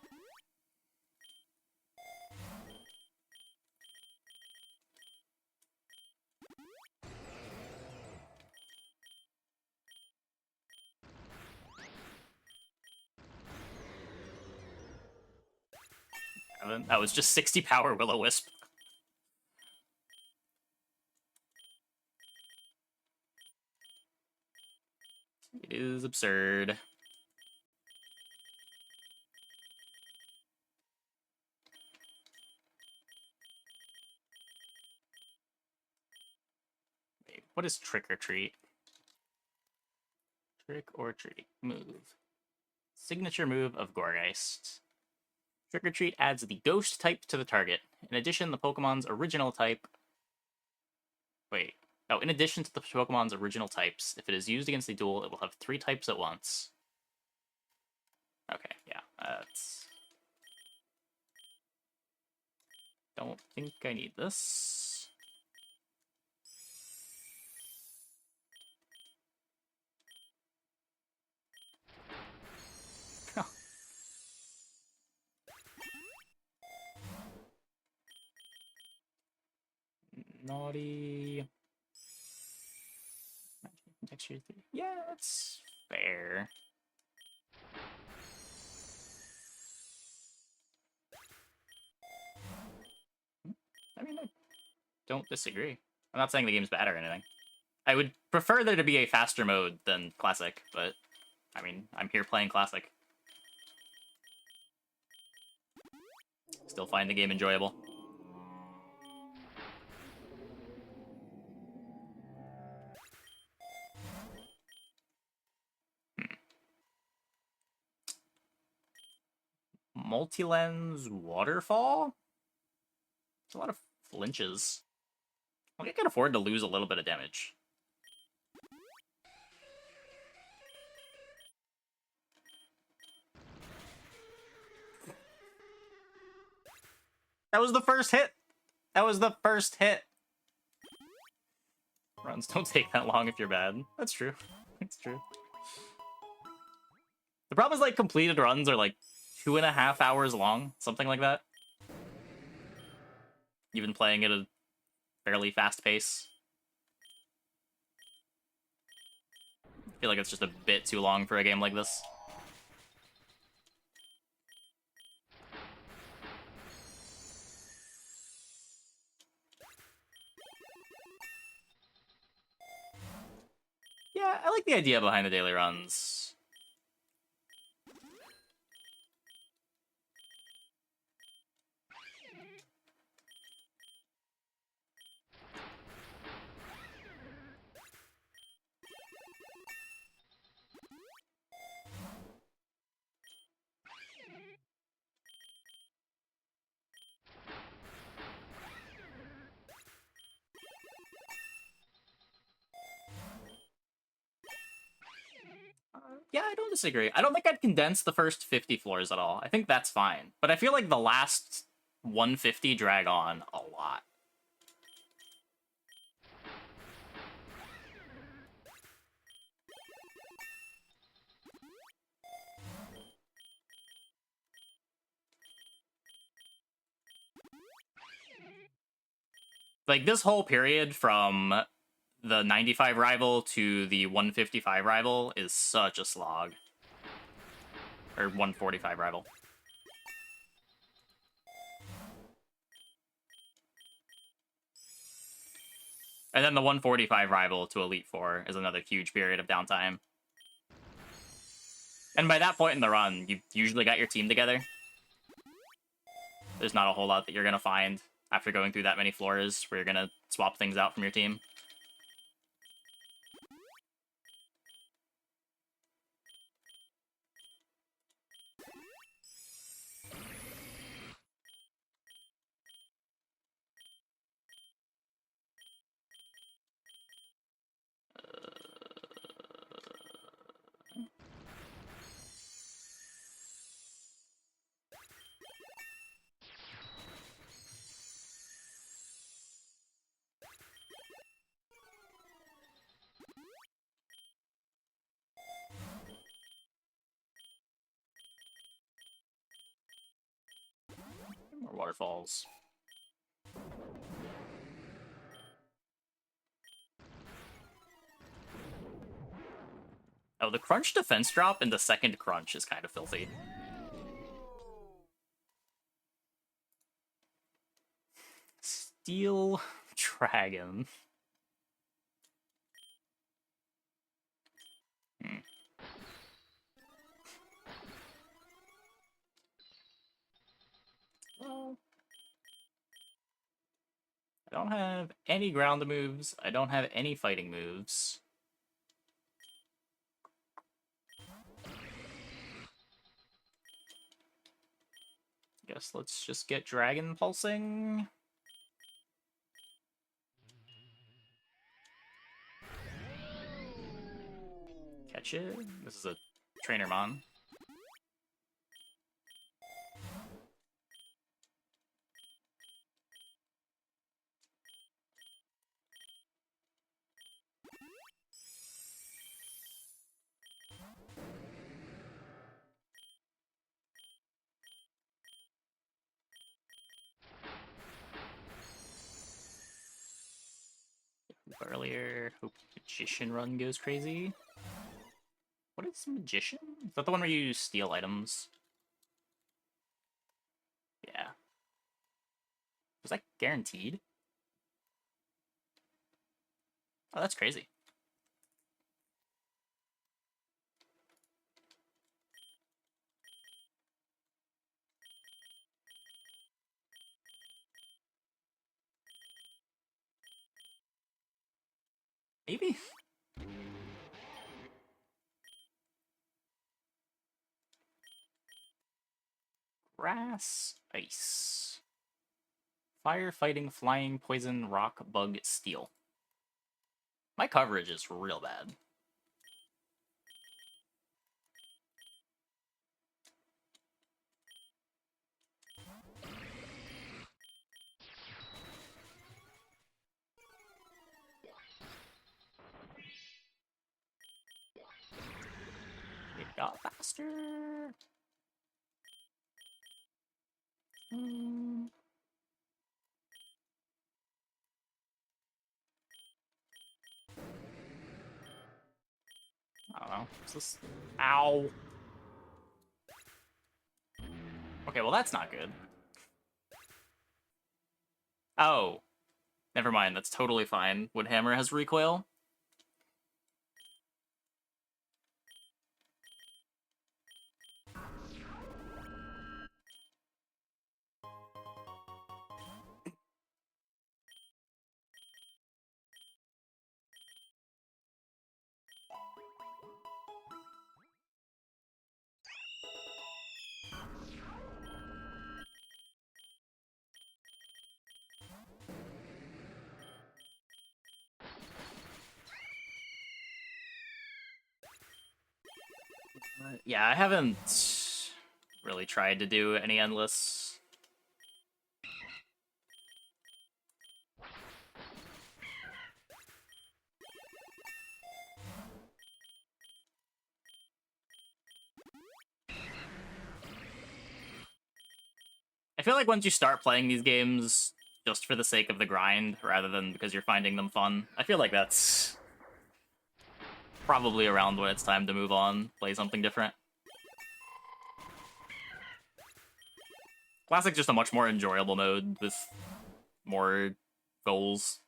That was just 60 power Will-O-Wisp. It is absurd. Wait, what is Trick or Treat? Trick or Treat. Move. Signature move of Gourgeist. Trick or Treat adds the Ghost type to the target. In addition, the Pokemon's original type... Wait. Oh, in addition to the Pokemon's original types, if it is used against a duel, it will have 3 types at once. Okay, yeah, that's... Don't think I need this. Naughty. Texture 3. Yeah, that's fair. I mean, I don't disagree. I'm not saying the game's bad or anything. I would prefer there to be a faster mode than Classic, but I mean, I'm here playing Classic. Still find the game enjoyable. Multi-lens waterfall? It's a lot of flinches. I think I can afford to lose a little bit of damage. That was the first hit! That was the first hit! Runs don't take that long if you're bad. That's true. That's true. The problem is, like, completed runs are, like, 2.5 hours long. Something like that. Even playing at a fairly fast pace. I feel like it's just a bit too long for a game like this. Yeah, I like the idea behind the daily runs. Yeah, I don't disagree. I don't think I'd condense the first 50 floors at all. I think that's fine. But I feel like the last 150 drag on a lot. Like, this whole period from the 95 rival to the 155 rival is such a slog. Or 145 rival. And then the 145 rival to Elite Four is another huge period of downtime. And by that point in the run, you've usually got your team together. There's not a whole lot that you're going to find after going through that many floors where you're going to swap things out from your team. More waterfalls. Oh, the crunch defense drop in the second crunch is kind of filthy. Steel Dragon. Well, I don't have any ground moves. I don't have any fighting moves. Guess let's just get Dragon Pulsing. Catch it. This is a Trainer Mon. Earlier, Hope Magician Run goes crazy. What is Magician? Is that the one where you steal items? Yeah. Was that guaranteed? Oh, that's crazy. Maybe? Grass, ice. Fire, fighting, flying, poison, rock, bug, steel. My coverage is real bad. It got faster. I don't know. Is this... Ow. Okay, well that's not good. Oh. Never mind, that's totally fine. Woodhammer has recoil. Yeah, I haven't really tried to do any endless. I feel like once you start playing these games just for the sake of the grind, rather than because you're finding them fun, I feel like that's probably around when it's time to move on, play something different. Classic's just a much more enjoyable mode with more goals.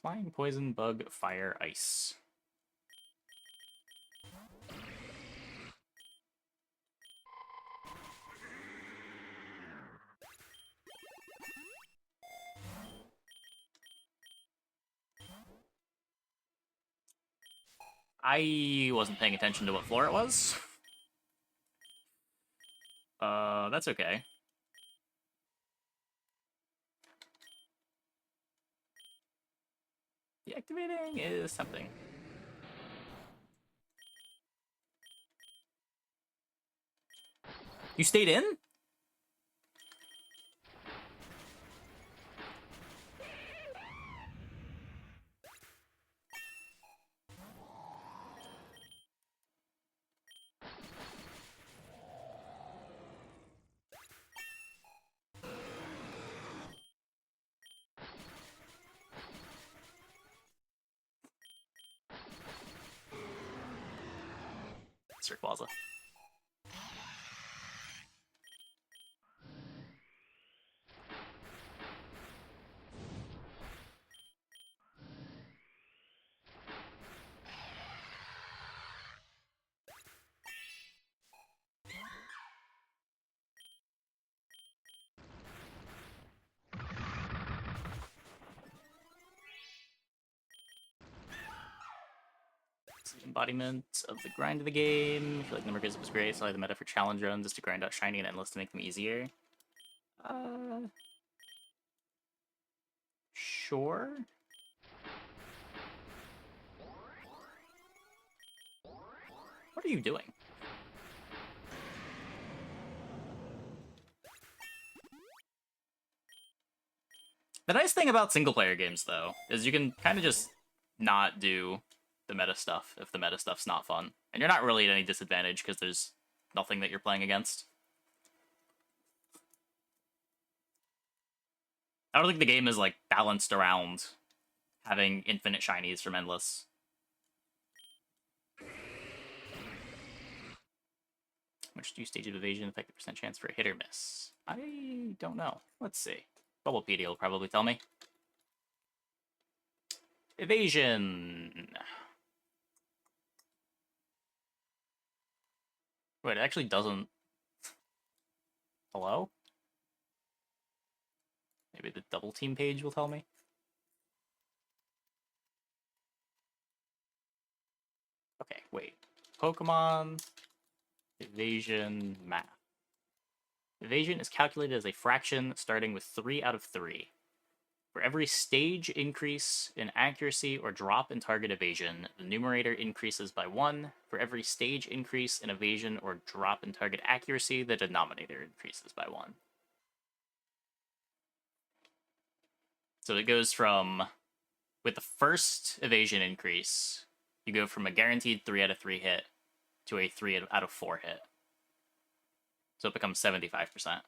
Flying, poison, bug, fire, ice. I wasn't paying attention to what floor it was. That's okay. Deactivating is something. You stayed in? Sir Plaza. Embodiment of the grind of the game. I feel like number gives was great, so I like the meta for challenge runs is to grind out shiny and endless to make them easier. Sure. What are you doing? The nice thing about single-player games, though, is you can kind of just not do the meta stuff if the meta stuff's not fun. And you're not really at any disadvantage because there's nothing that you're playing against. I don't think the game is like balanced around having infinite shinies from Endless. Which do stage of evasion affect the percent chance for a hit or miss? I don't know. Let's see. Bubblepedia will probably tell me. Evasion. Wait, it actually doesn't. Hello? Maybe the double team page will tell me. Okay, wait. Pokemon evasion math. Evasion is calculated as a fraction starting with 3 out of 3. For every stage increase in accuracy or drop in target evasion, the numerator increases by 1. For every stage increase in evasion or drop in target accuracy, the denominator increases by 1. So it goes from, with the first evasion increase, you go from a guaranteed 3 out of 3 hit to a 3 out of 4 hit. So it becomes 75%.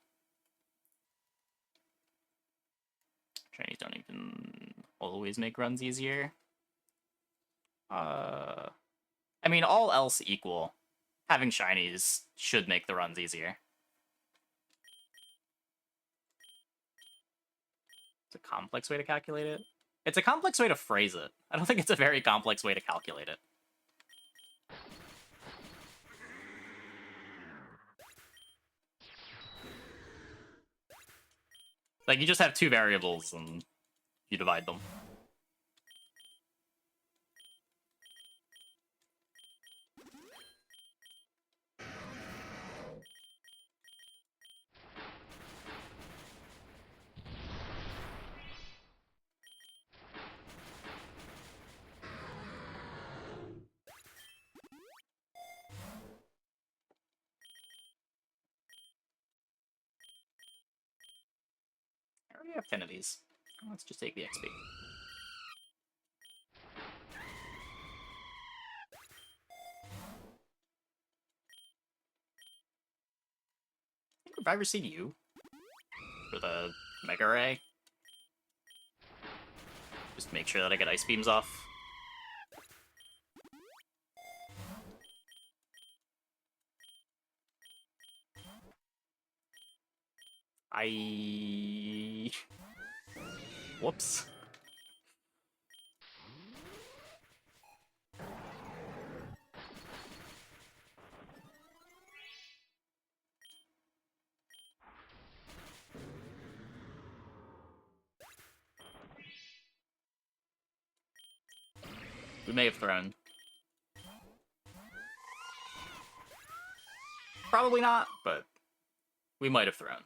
Shinies don't even always make runs easier. I mean, all else equal, having shinies should make the runs easier. It's a complex way to calculate it. It's a complex way to phrase it. I don't think it's a very complex way to calculate it. Like, you just have two variables and you divide them. I already have 10 of these. Let's just take the XP. I think Reviver Seed you for the Mega Ray. Just make sure that I get Ice Beams off. Whoops. We may have thrown. Probably not, but we might have thrown.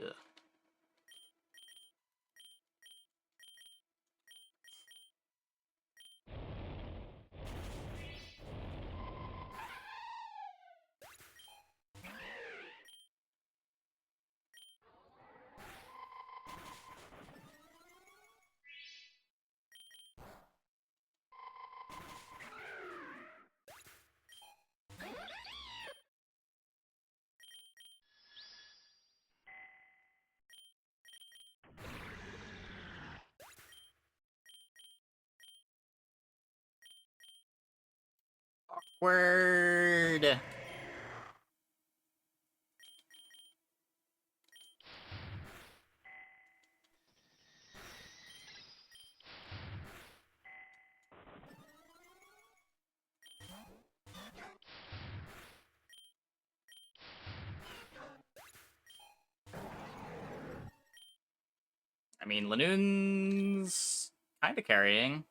Ugh. Awkward. I mean, Lanoon's kind of carrying.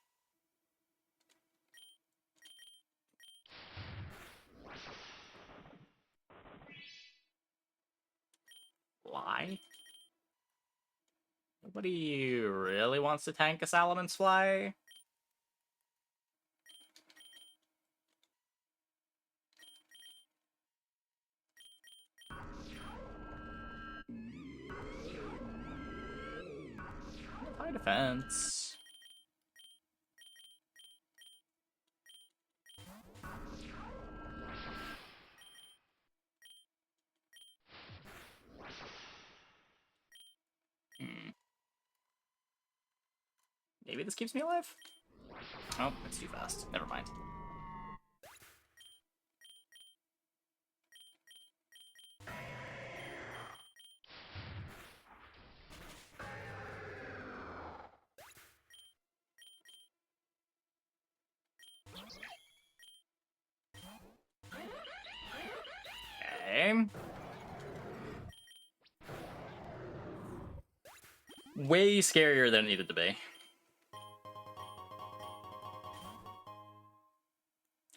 Fly? Nobody really wants to tank a Salaman's Fly. High defense. Maybe this keeps me alive? Oh, it's too fast. Never mind. Okay. Way scarier than it needed to be.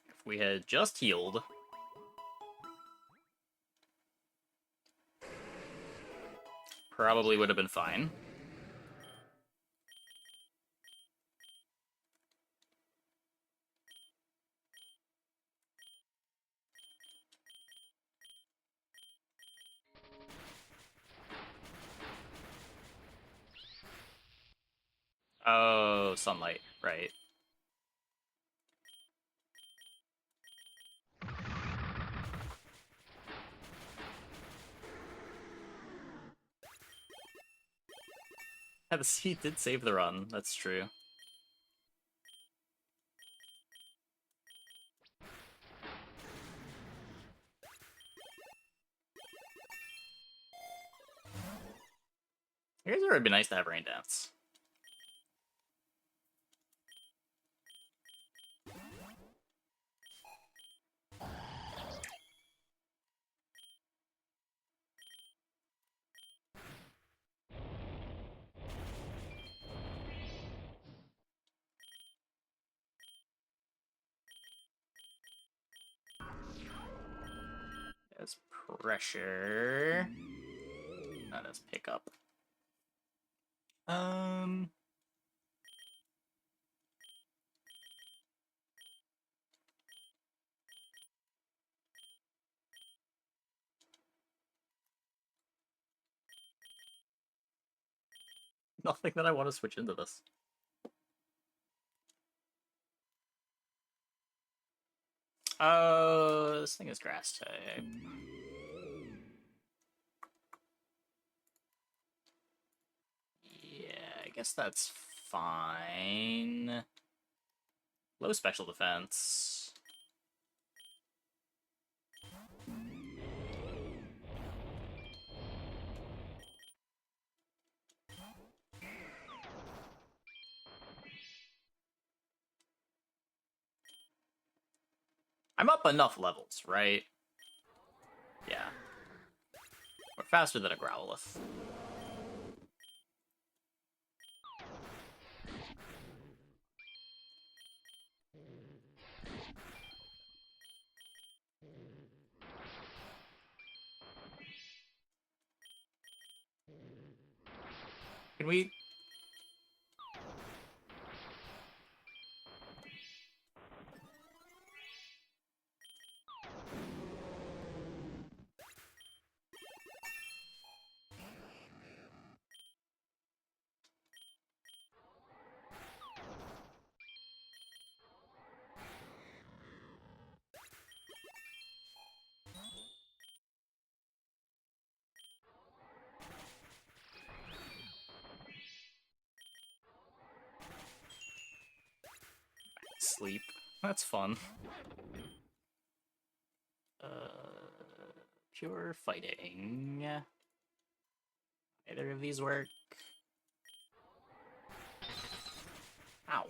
If we had just healed... probably would have been fine. Oh, sunlight, right. Yeah, the seed did save the run, that's true. Here's where it'd be nice to have rain dance. There's pressure. That is pickup. Nothing that I want to switch into this. Oh, this thing is grass type. Yeah, I guess that's fine. Low special defense. I'm up enough levels, right? Yeah. We're faster than a Growlithe. Can we... sleep? That's fun. Pure fighting. Either of these work? Ow.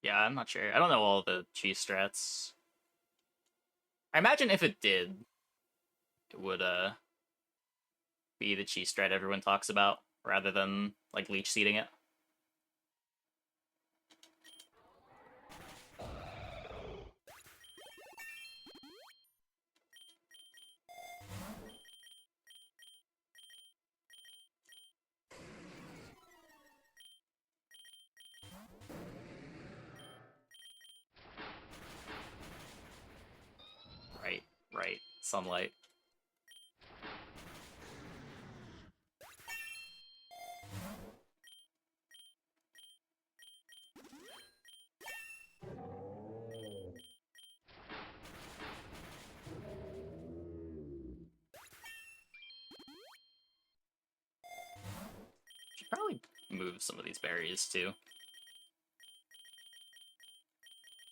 Yeah, I'm not sure. I don't know all the cheese strats. I imagine if it did, it would be the cheese strat everyone talks about, rather than like leech seeding it. sunlight. Should probably move some of these berries too.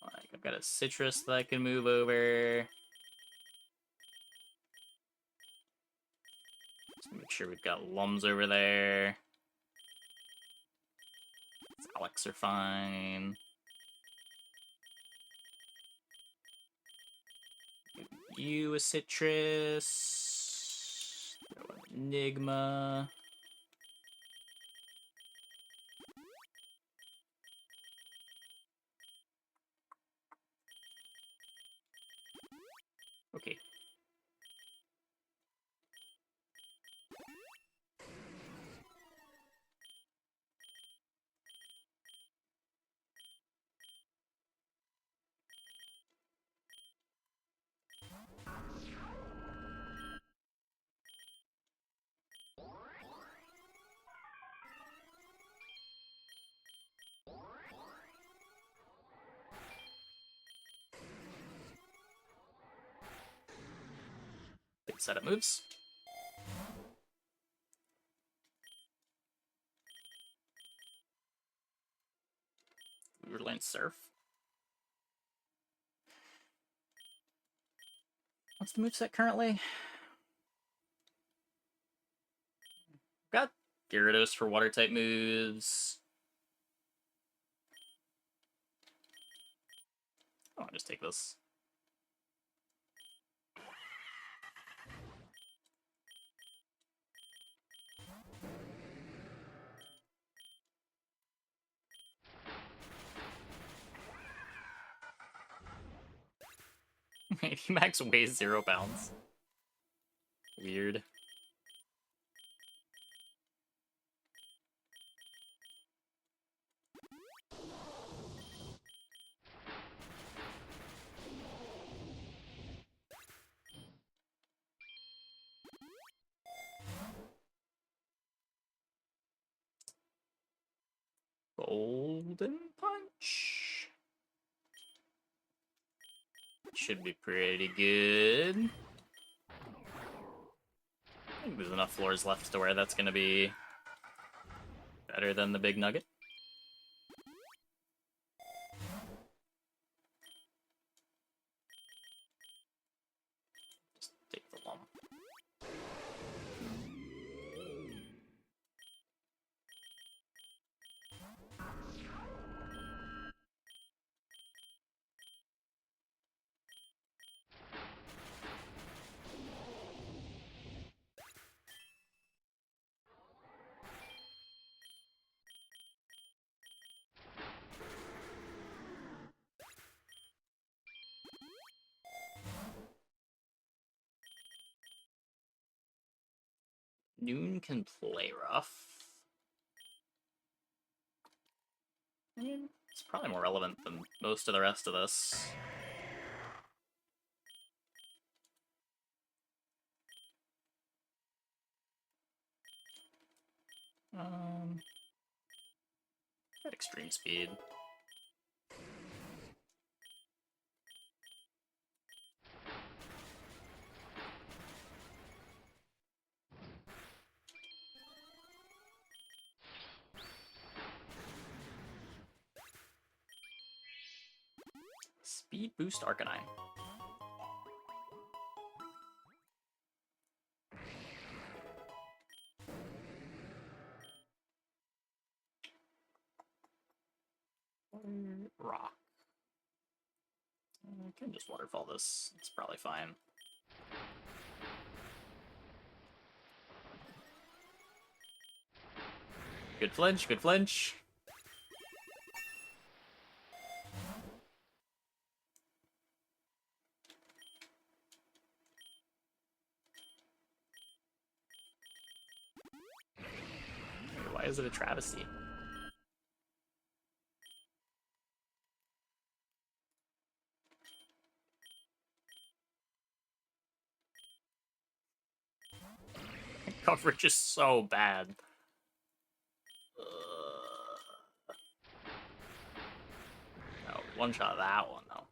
Like, I've got a citrus that I can move over. Just make sure we've got lums over there. Alex are fine. You a citrus. Throw an enigma. Okay. Good setup moves. Lane Surf. What's the moveset currently? Got Gyarados for water type moves. Oh, I'll just take this. Max weighs 0 pounds. Weird. Golden Punch. Should be pretty good. I think there's enough floors left to where that's going to be better than the big nugget. Just take the lump. Noon can play rough. I mean, it's probably more relevant than most of the rest of this. At extreme speed. Speed boost Arcanine. Rock. I can just waterfall this. It's probably fine. Good flinch, good flinch. Why is it a travesty? Coverage is so bad. No, one shot that one though.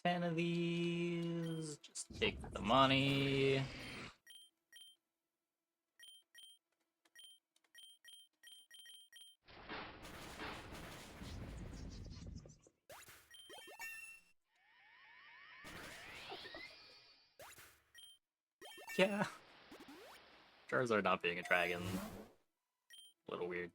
Ten of these. Just take the money. Yeah. Charizard not being a dragon. A little weird.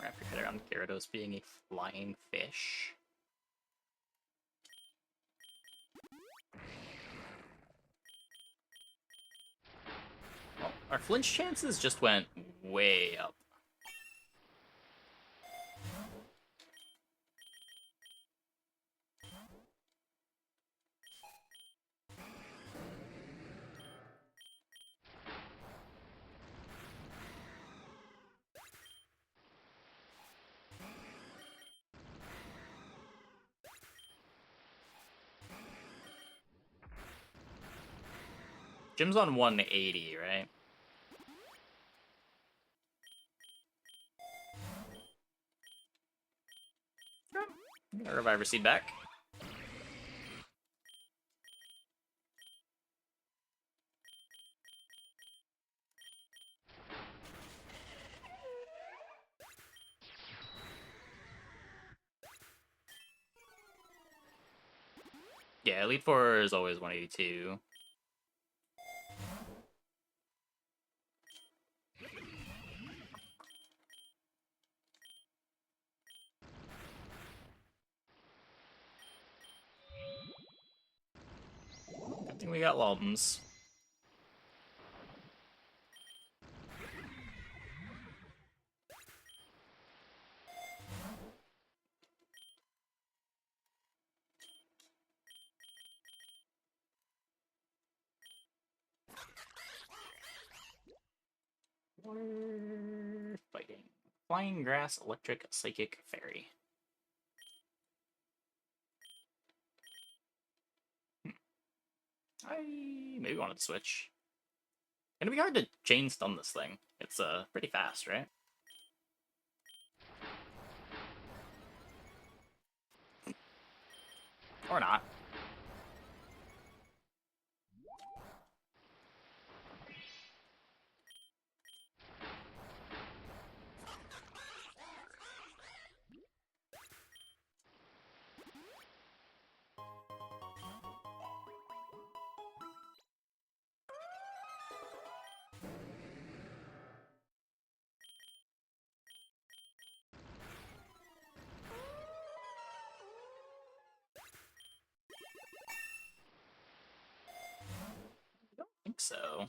Wrap your head around Gyarados being a flying fish. Well, our flinch chances just went way up. Jim's on 180, right? Get a Reviver Seed back. Yeah, Elite Four is always 182. Good thing we got Lulms. We're fighting. Flying Grass, Electric, Psychic, Fairy. I maybe wanted to switch. Gonna be hard to chain stun this thing. It's pretty fast, right? Or not. I don't think so.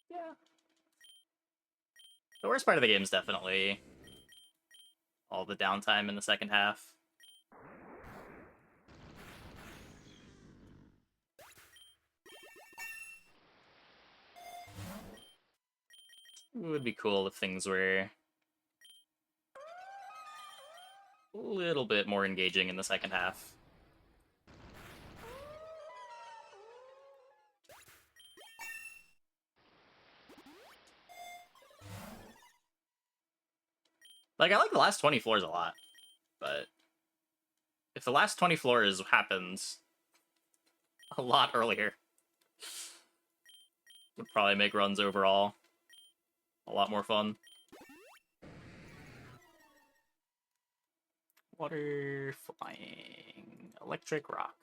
Yeah. The worst part of the game is definitely all the downtime in the second half. It would be cool if things were a little bit more engaging in the second half. Like, I like the last 20 floors a lot, but if the last 20 floors happened a lot earlier, would probably make runs overall a lot more fun. Water flying. Electric rock.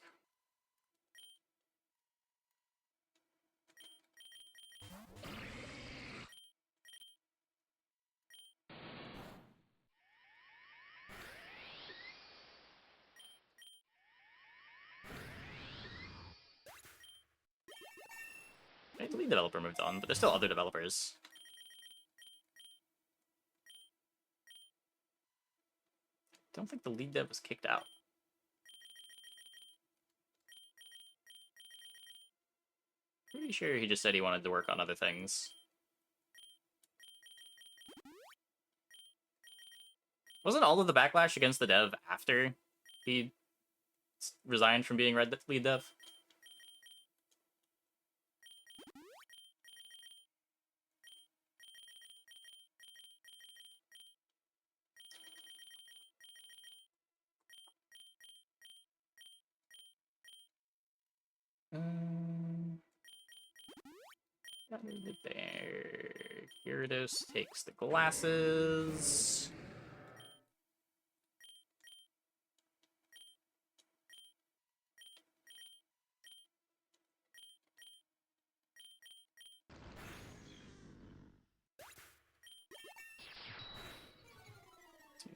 The lead developer moved on, but there's still other developers. Don't think the lead dev was kicked out. Pretty sure he just said he wanted to work on other things. Wasn't all of the backlash against the dev after he resigned from being lead dev? Got moved there. Gyarados takes the glasses.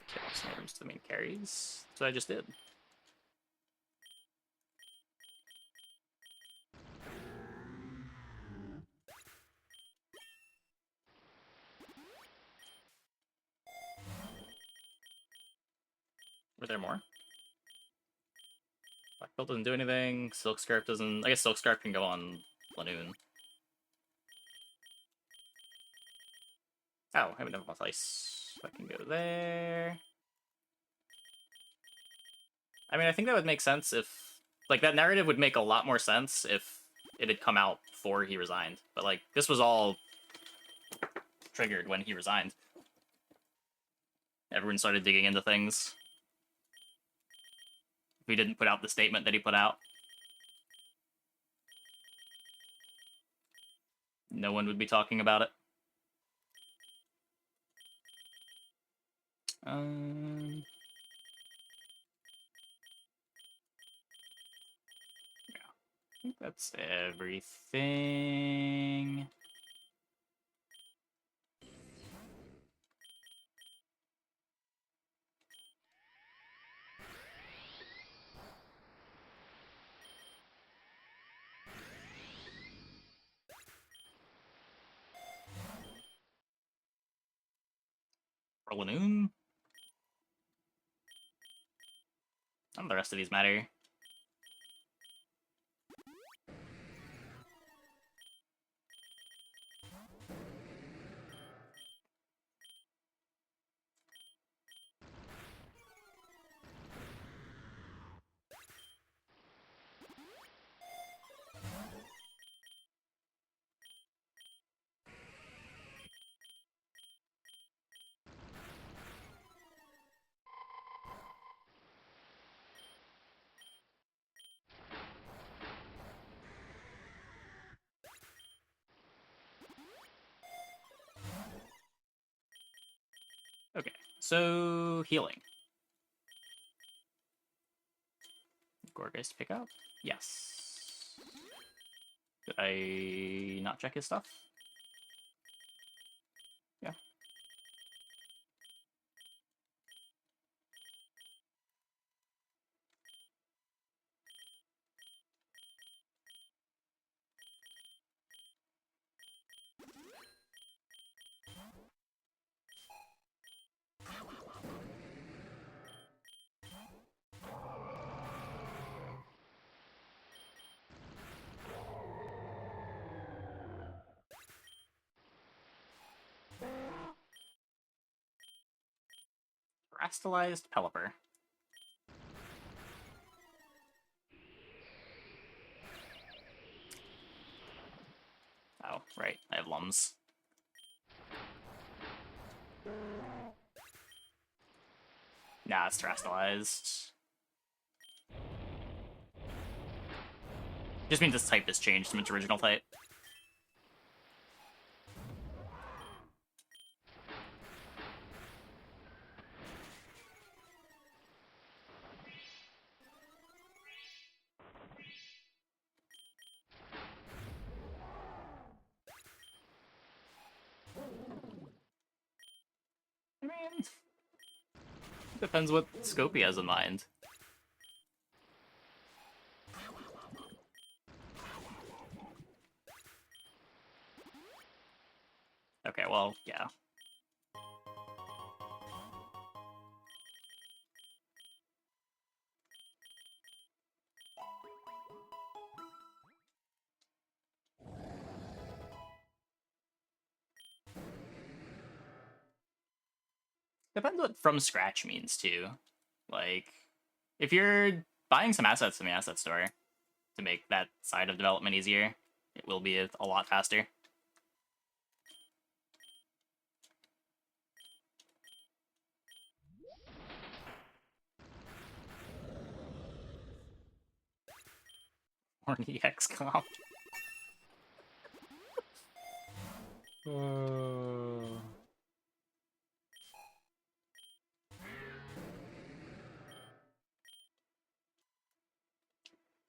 Chaos names to the main carries. That's what I just did. Were there more? Black Belt doesn't do anything. Silk Scarf doesn't. I guess Silk Scarf can go on Lanoon. Oh, I have enough with ice. I can go there. I mean, I think that would make sense if... Like, that narrative would make a lot more sense if it had come out before he resigned. But, like, this was all triggered when he resigned. Everyone started digging into things. If he didn't put out the statement that he put out, no one would be talking about it. Yeah, I think that's everything. For Lanoon? None of the rest of these matter. Okay, so healing. Gorgeous to pick up? Yes. Did I not check his stuff? Yeah. Rastalized Pelipper. Oh, right. I have Lums. Nah, it's terrestrialized. Just means its type has changed from its original type. I mean, depends what scope he has in mind. Okay, well, yeah. Depends what from scratch means, too. Like, if you're buying some assets from the asset store to make that side of development easier, it will be a lot faster. Or an EX comp.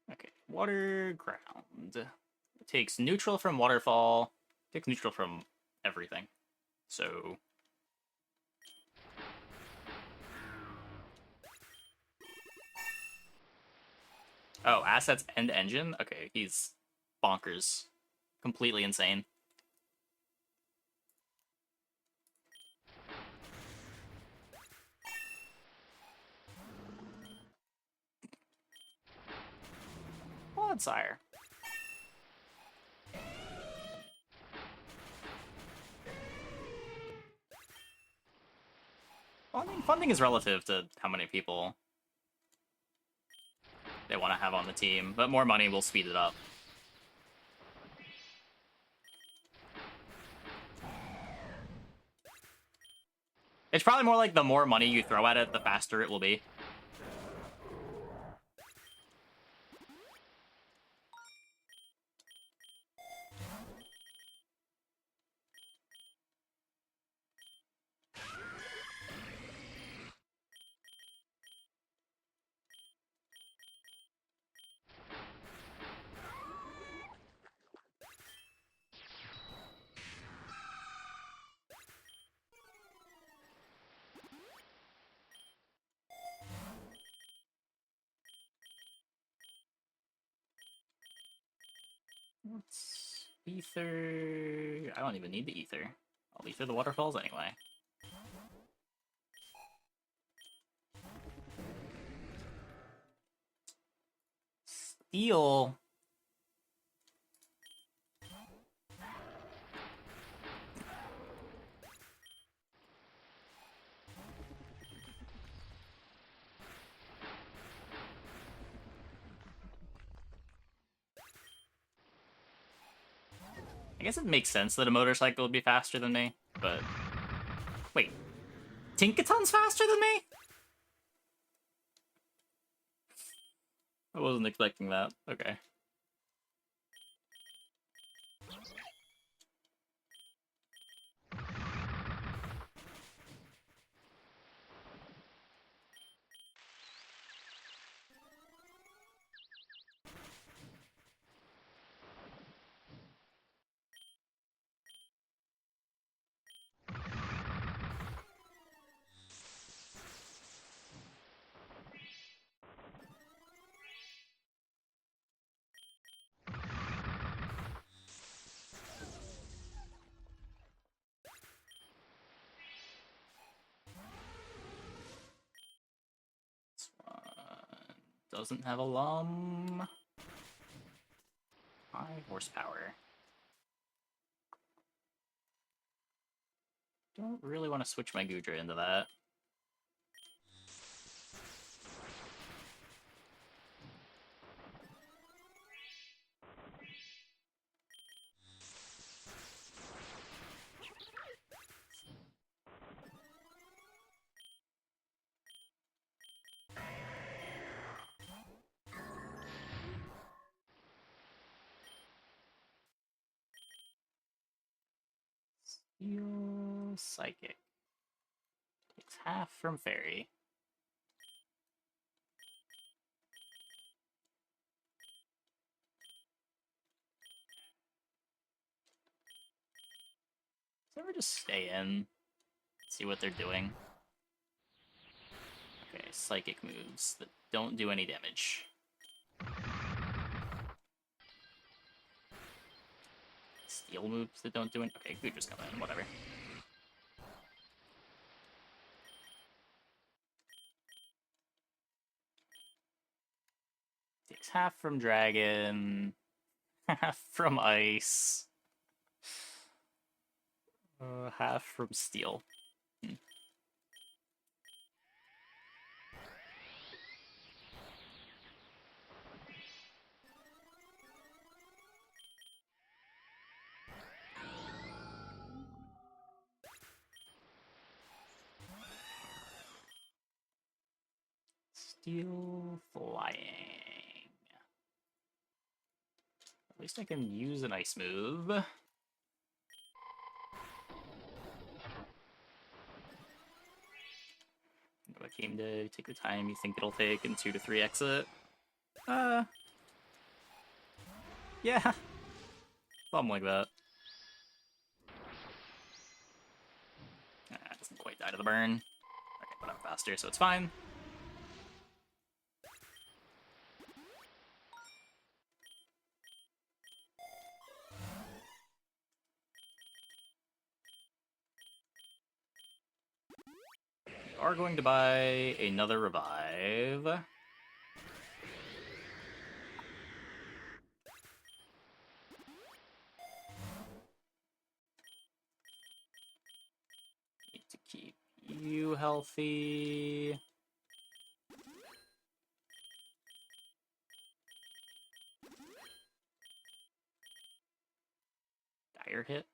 Okay, water ground. It takes neutral from waterfall. It takes neutral from everything. So oh, assets and engine? Okay, he's bonkers. Completely insane. Sire. Well, I mean, funding is relative to how many people they want to have on the team, but more money will speed it up. It's probably more like the more money you throw at it, the faster it will be. Let's ether. I don't even need the ether. I'll ether the waterfalls anyway. Steel. I guess it makes sense that a motorcycle would be faster than me, but... Wait. Tinkaton's faster than me? I wasn't expecting that. Okay. This one doesn't have a lum. High horsepower. Don't really want to switch my Gudra into that. Steel Psychic. Takes half from Fairy. Does ever just stay in? See what they're doing. Okay, Psychic moves that don't do any damage. Steel moves that don't do it. Okay, good, just come in, whatever. Takes half from Dragon, half from Ice, half from Steel. Steel Flying. At least I can use an Ice move. I came to take the time you think it'll take in 2 to 3 exit. Yeah. Something like that. It doesn't quite die to the burn. Okay, but I'm faster, so it's fine. We are going to buy another revive. Need to keep you healthy. Dire hit.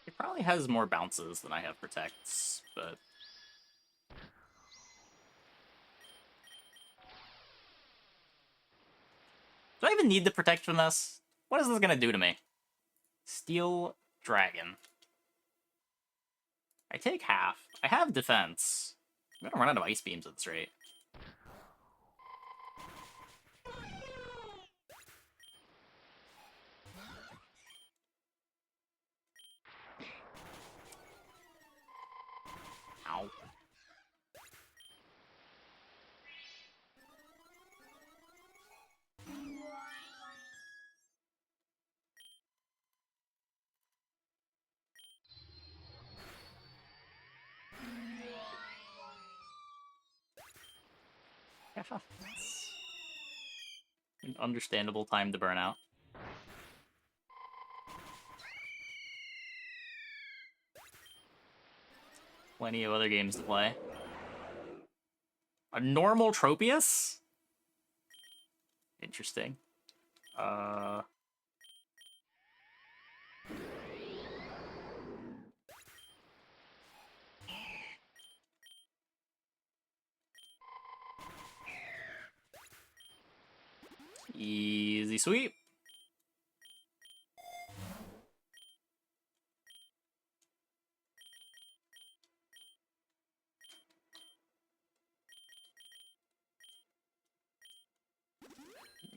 It probably has more bounces than I have protects, but... Do I even need the protect from this? What is this gonna do to me? Steel Dragon. I take half. I have defense. I'm gonna run out of ice beams at this rate. Ow. An understandable time to burn out. Plenty of other games to play. A normal Tropius? Interesting. Easy sweep.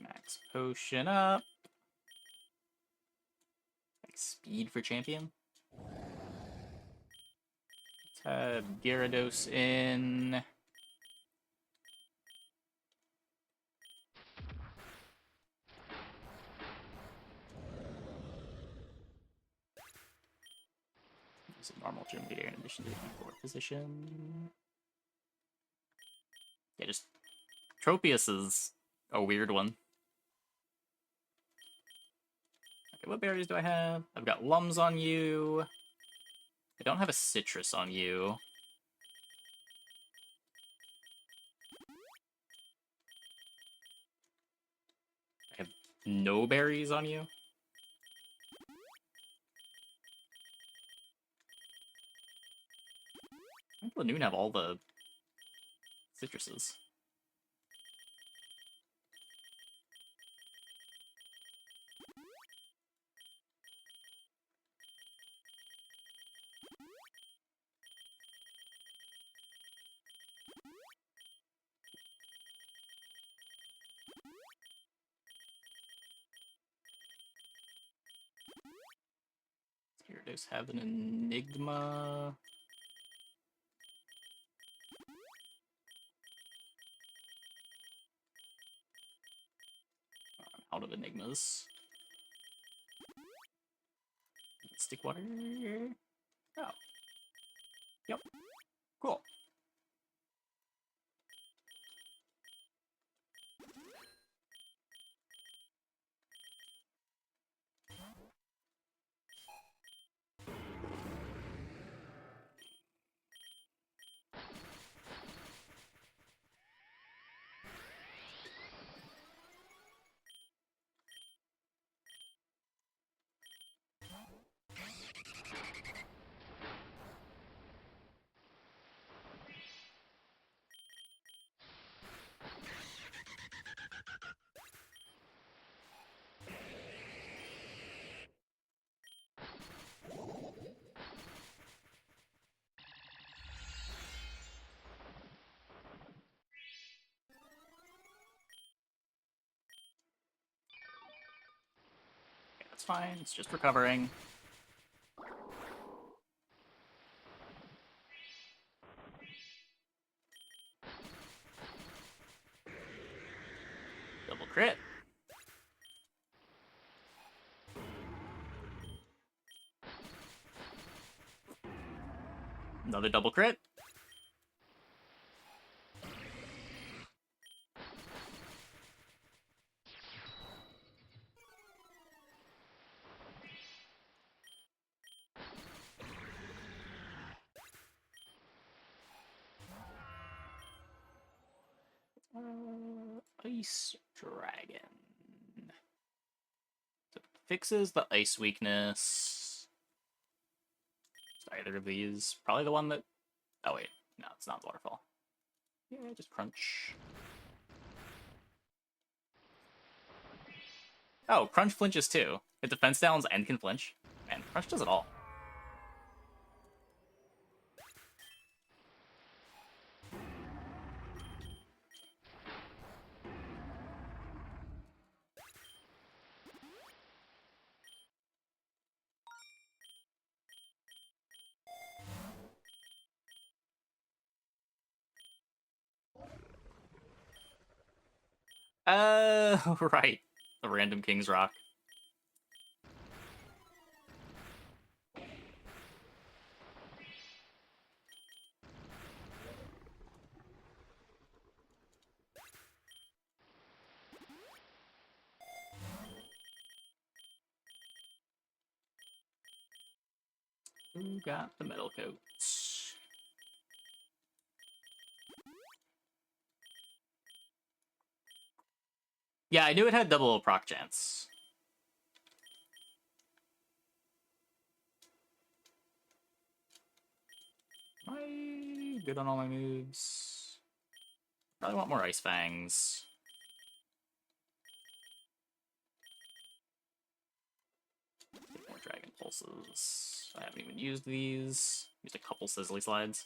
Max potion up. Like speed for champion. Let's have Gyarados in. Use a normal gym leader in addition to the E4 position. Yeah, just Tropius is a weird one. Okay, what berries do I have? I've got Lums on you. I don't have a Citrus on you. I have no berries on you. I think Lanoon have all the citruses. Gyarados have an Enigma. I'm out of Enigmas. Stick water. Oh. Yep. Cool. Okay, that's fine. It's just recovering. Double crit. Another double crit. Ice Dragon. So it fixes the ice weakness. Either of these. Probably the one that... Oh, wait. No, it's not the waterfall. Yeah, just crunch. Oh, crunch flinches too. It defense downs and can flinch. Man, crunch does it all. Right. The random King's Rock. Who got the metal coats? Yeah, I knew it had double proc chance. Am I good on all my moves? Probably want more Ice Fangs. Get more Dragon Pulses. I haven't even used these. Used a couple Sizzly Slides.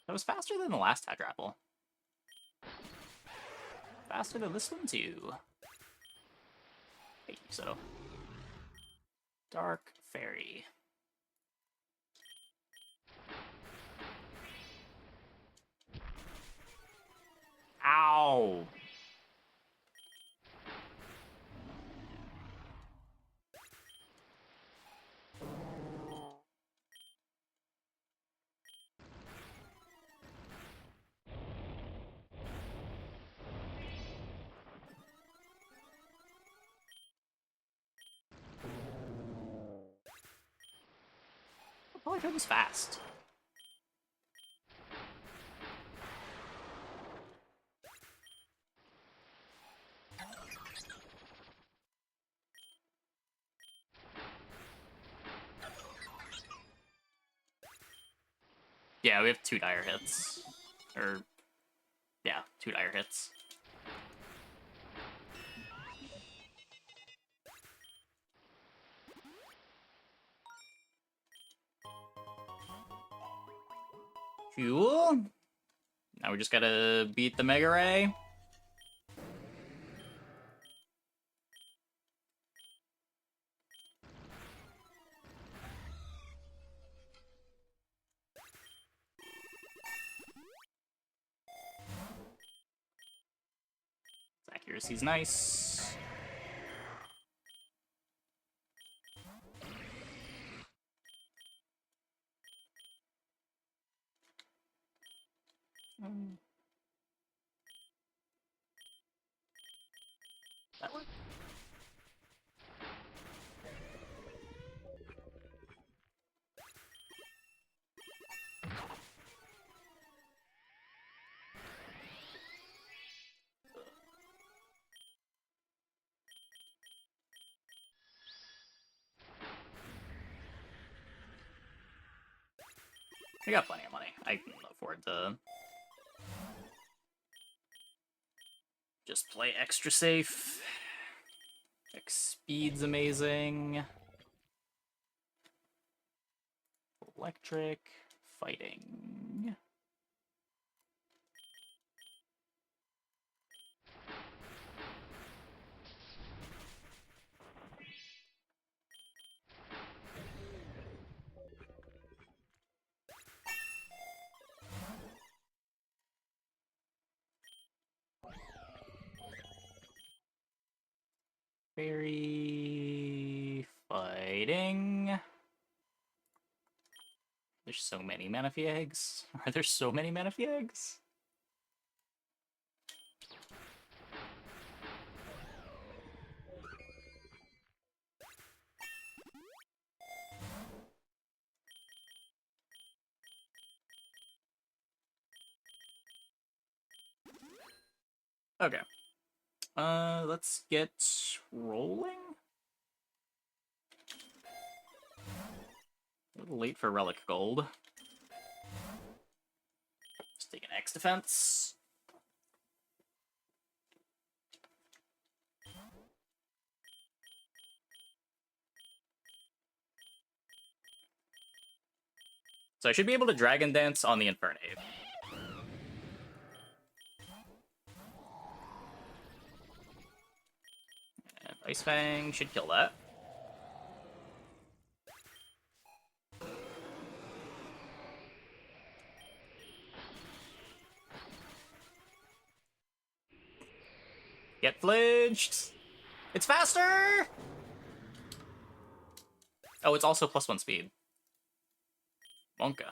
That was faster than the last Hadrapple. Faster than this one, too. Thank you, so. Dark Fairy. Ow! Polytoad was fast. Yeah, we have 2 dire hits. Or, yeah, 2 dire hits. Cool. Now we just gotta beat the Mega Ray. His accuracy's nice. That work? We got plenty of money. I can afford to just play extra safe. X speed's amazing. Electric. Fighting. Fairy fighting. There's so many Manaphy eggs. Are there so many Manaphy eggs? Okay. Let's get rolling. A little late for Relic Gold. Let's take an X defense. So I should be able to Dragon Dance on the Infernape. And Ice Fang should kill that. Get flinched! It's faster! Oh, it's also +1 speed. Wonka.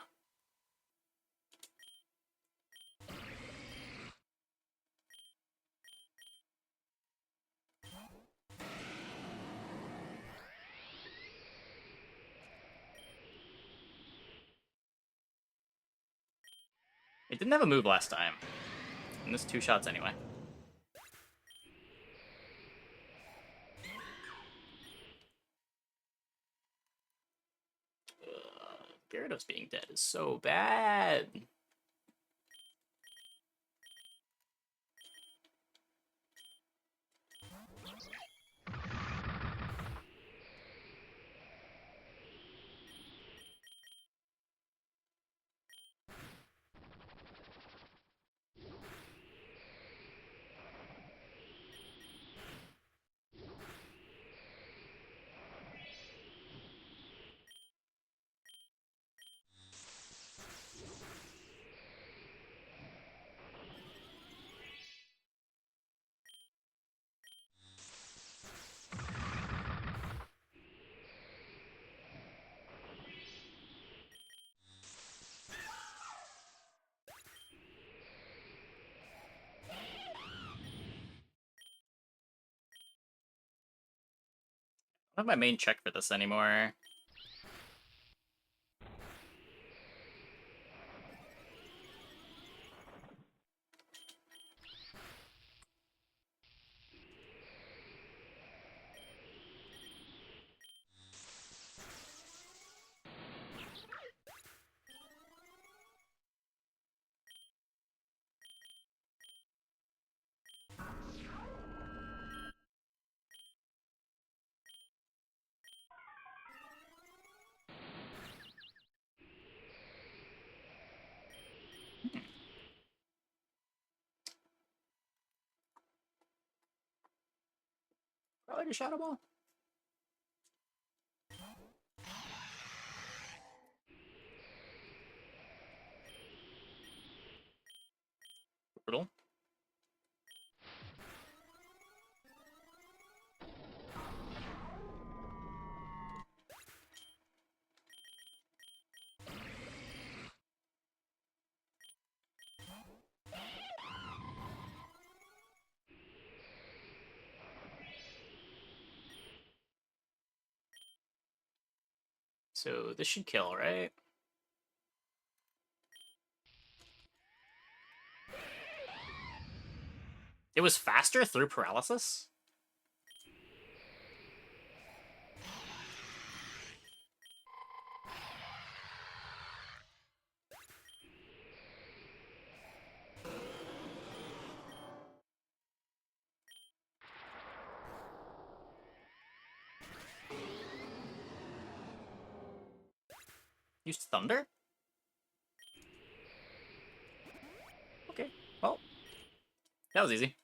It didn't have a move last time. And this 2 shots anyway. Gyarados being dead is so bad. I don't have my main check for this anymore. Probably just Shadow Ball. Brutal. So this should kill, right? It was faster through paralysis? Used Thunder? Okay, well, that was easy.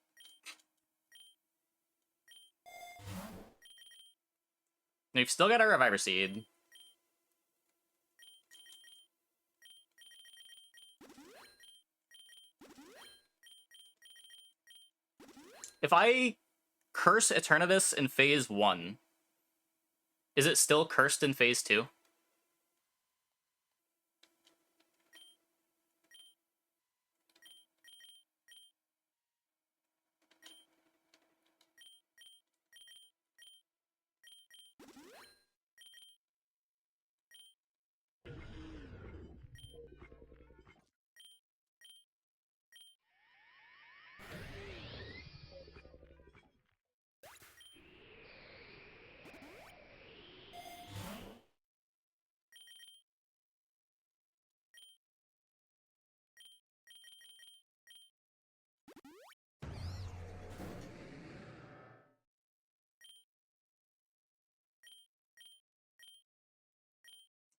We've still got our Reviver Seed. If I curse Eternatus in Phase 1, is it still cursed in Phase 2?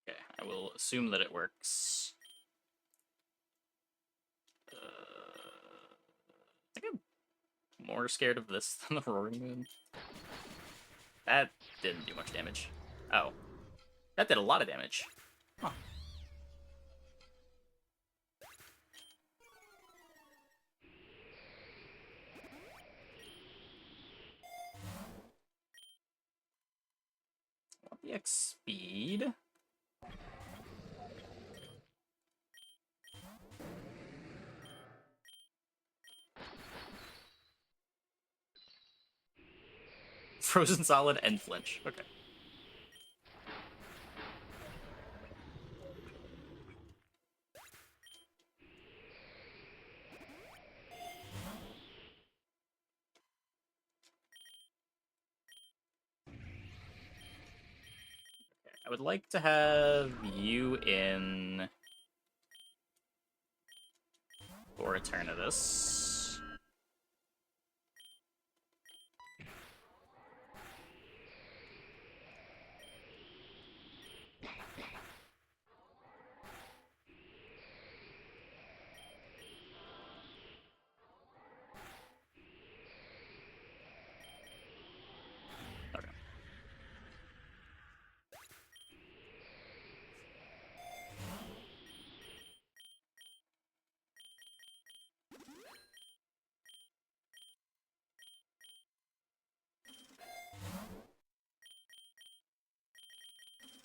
Okay, I will assume that it works. I think I'm more scared of this than the Roaring Moon. That didn't do much damage. Oh. That did a lot of damage. Huh. I want the X speed. Frozen Solid and Flinch. Okay. I would like to have you in for Eternatus. Okay.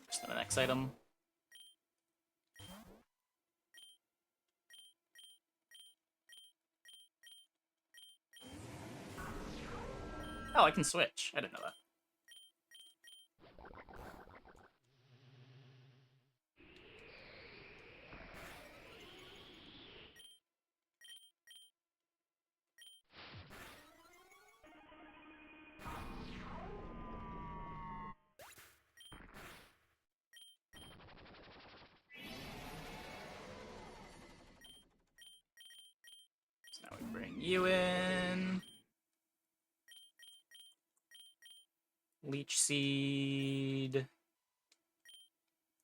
Just the next item. Oh, I can switch. I didn't know that. So now we bring you in. Leech Seed.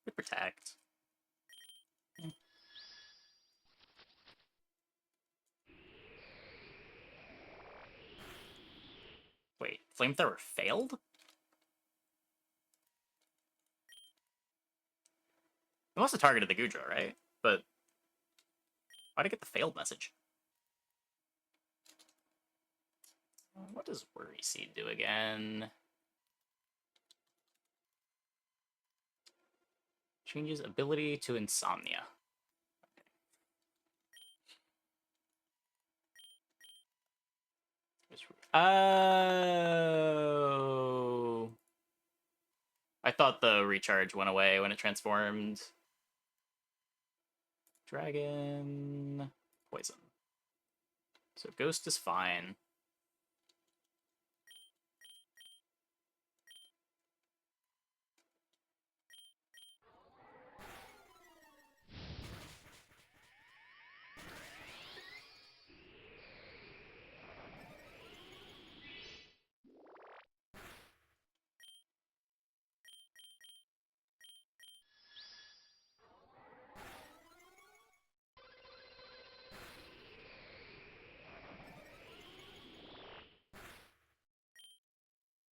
Good Protect. Wait, Flamethrower failed? It must have targeted the Goodra, right? But why'd I get the failed message? What does Worry Seed do again? Changes ability to Insomnia. Oh. I thought the recharge went away when it transformed. Dragon. Poison. So Ghost is fine.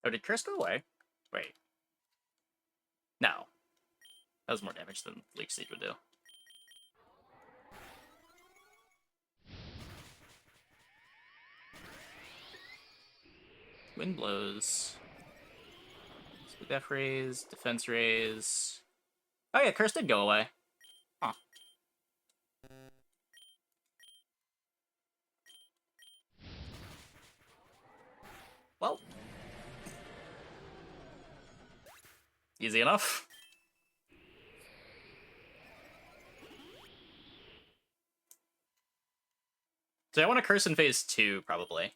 Oh, did Curse go away? Wait. No. That was more damage than Leech Seed would do. Wind blows. So Def Raise, Defense Raise. Oh yeah, Curse did go away. Huh. Well. Easy enough. So I want to Curse in phase 2, probably.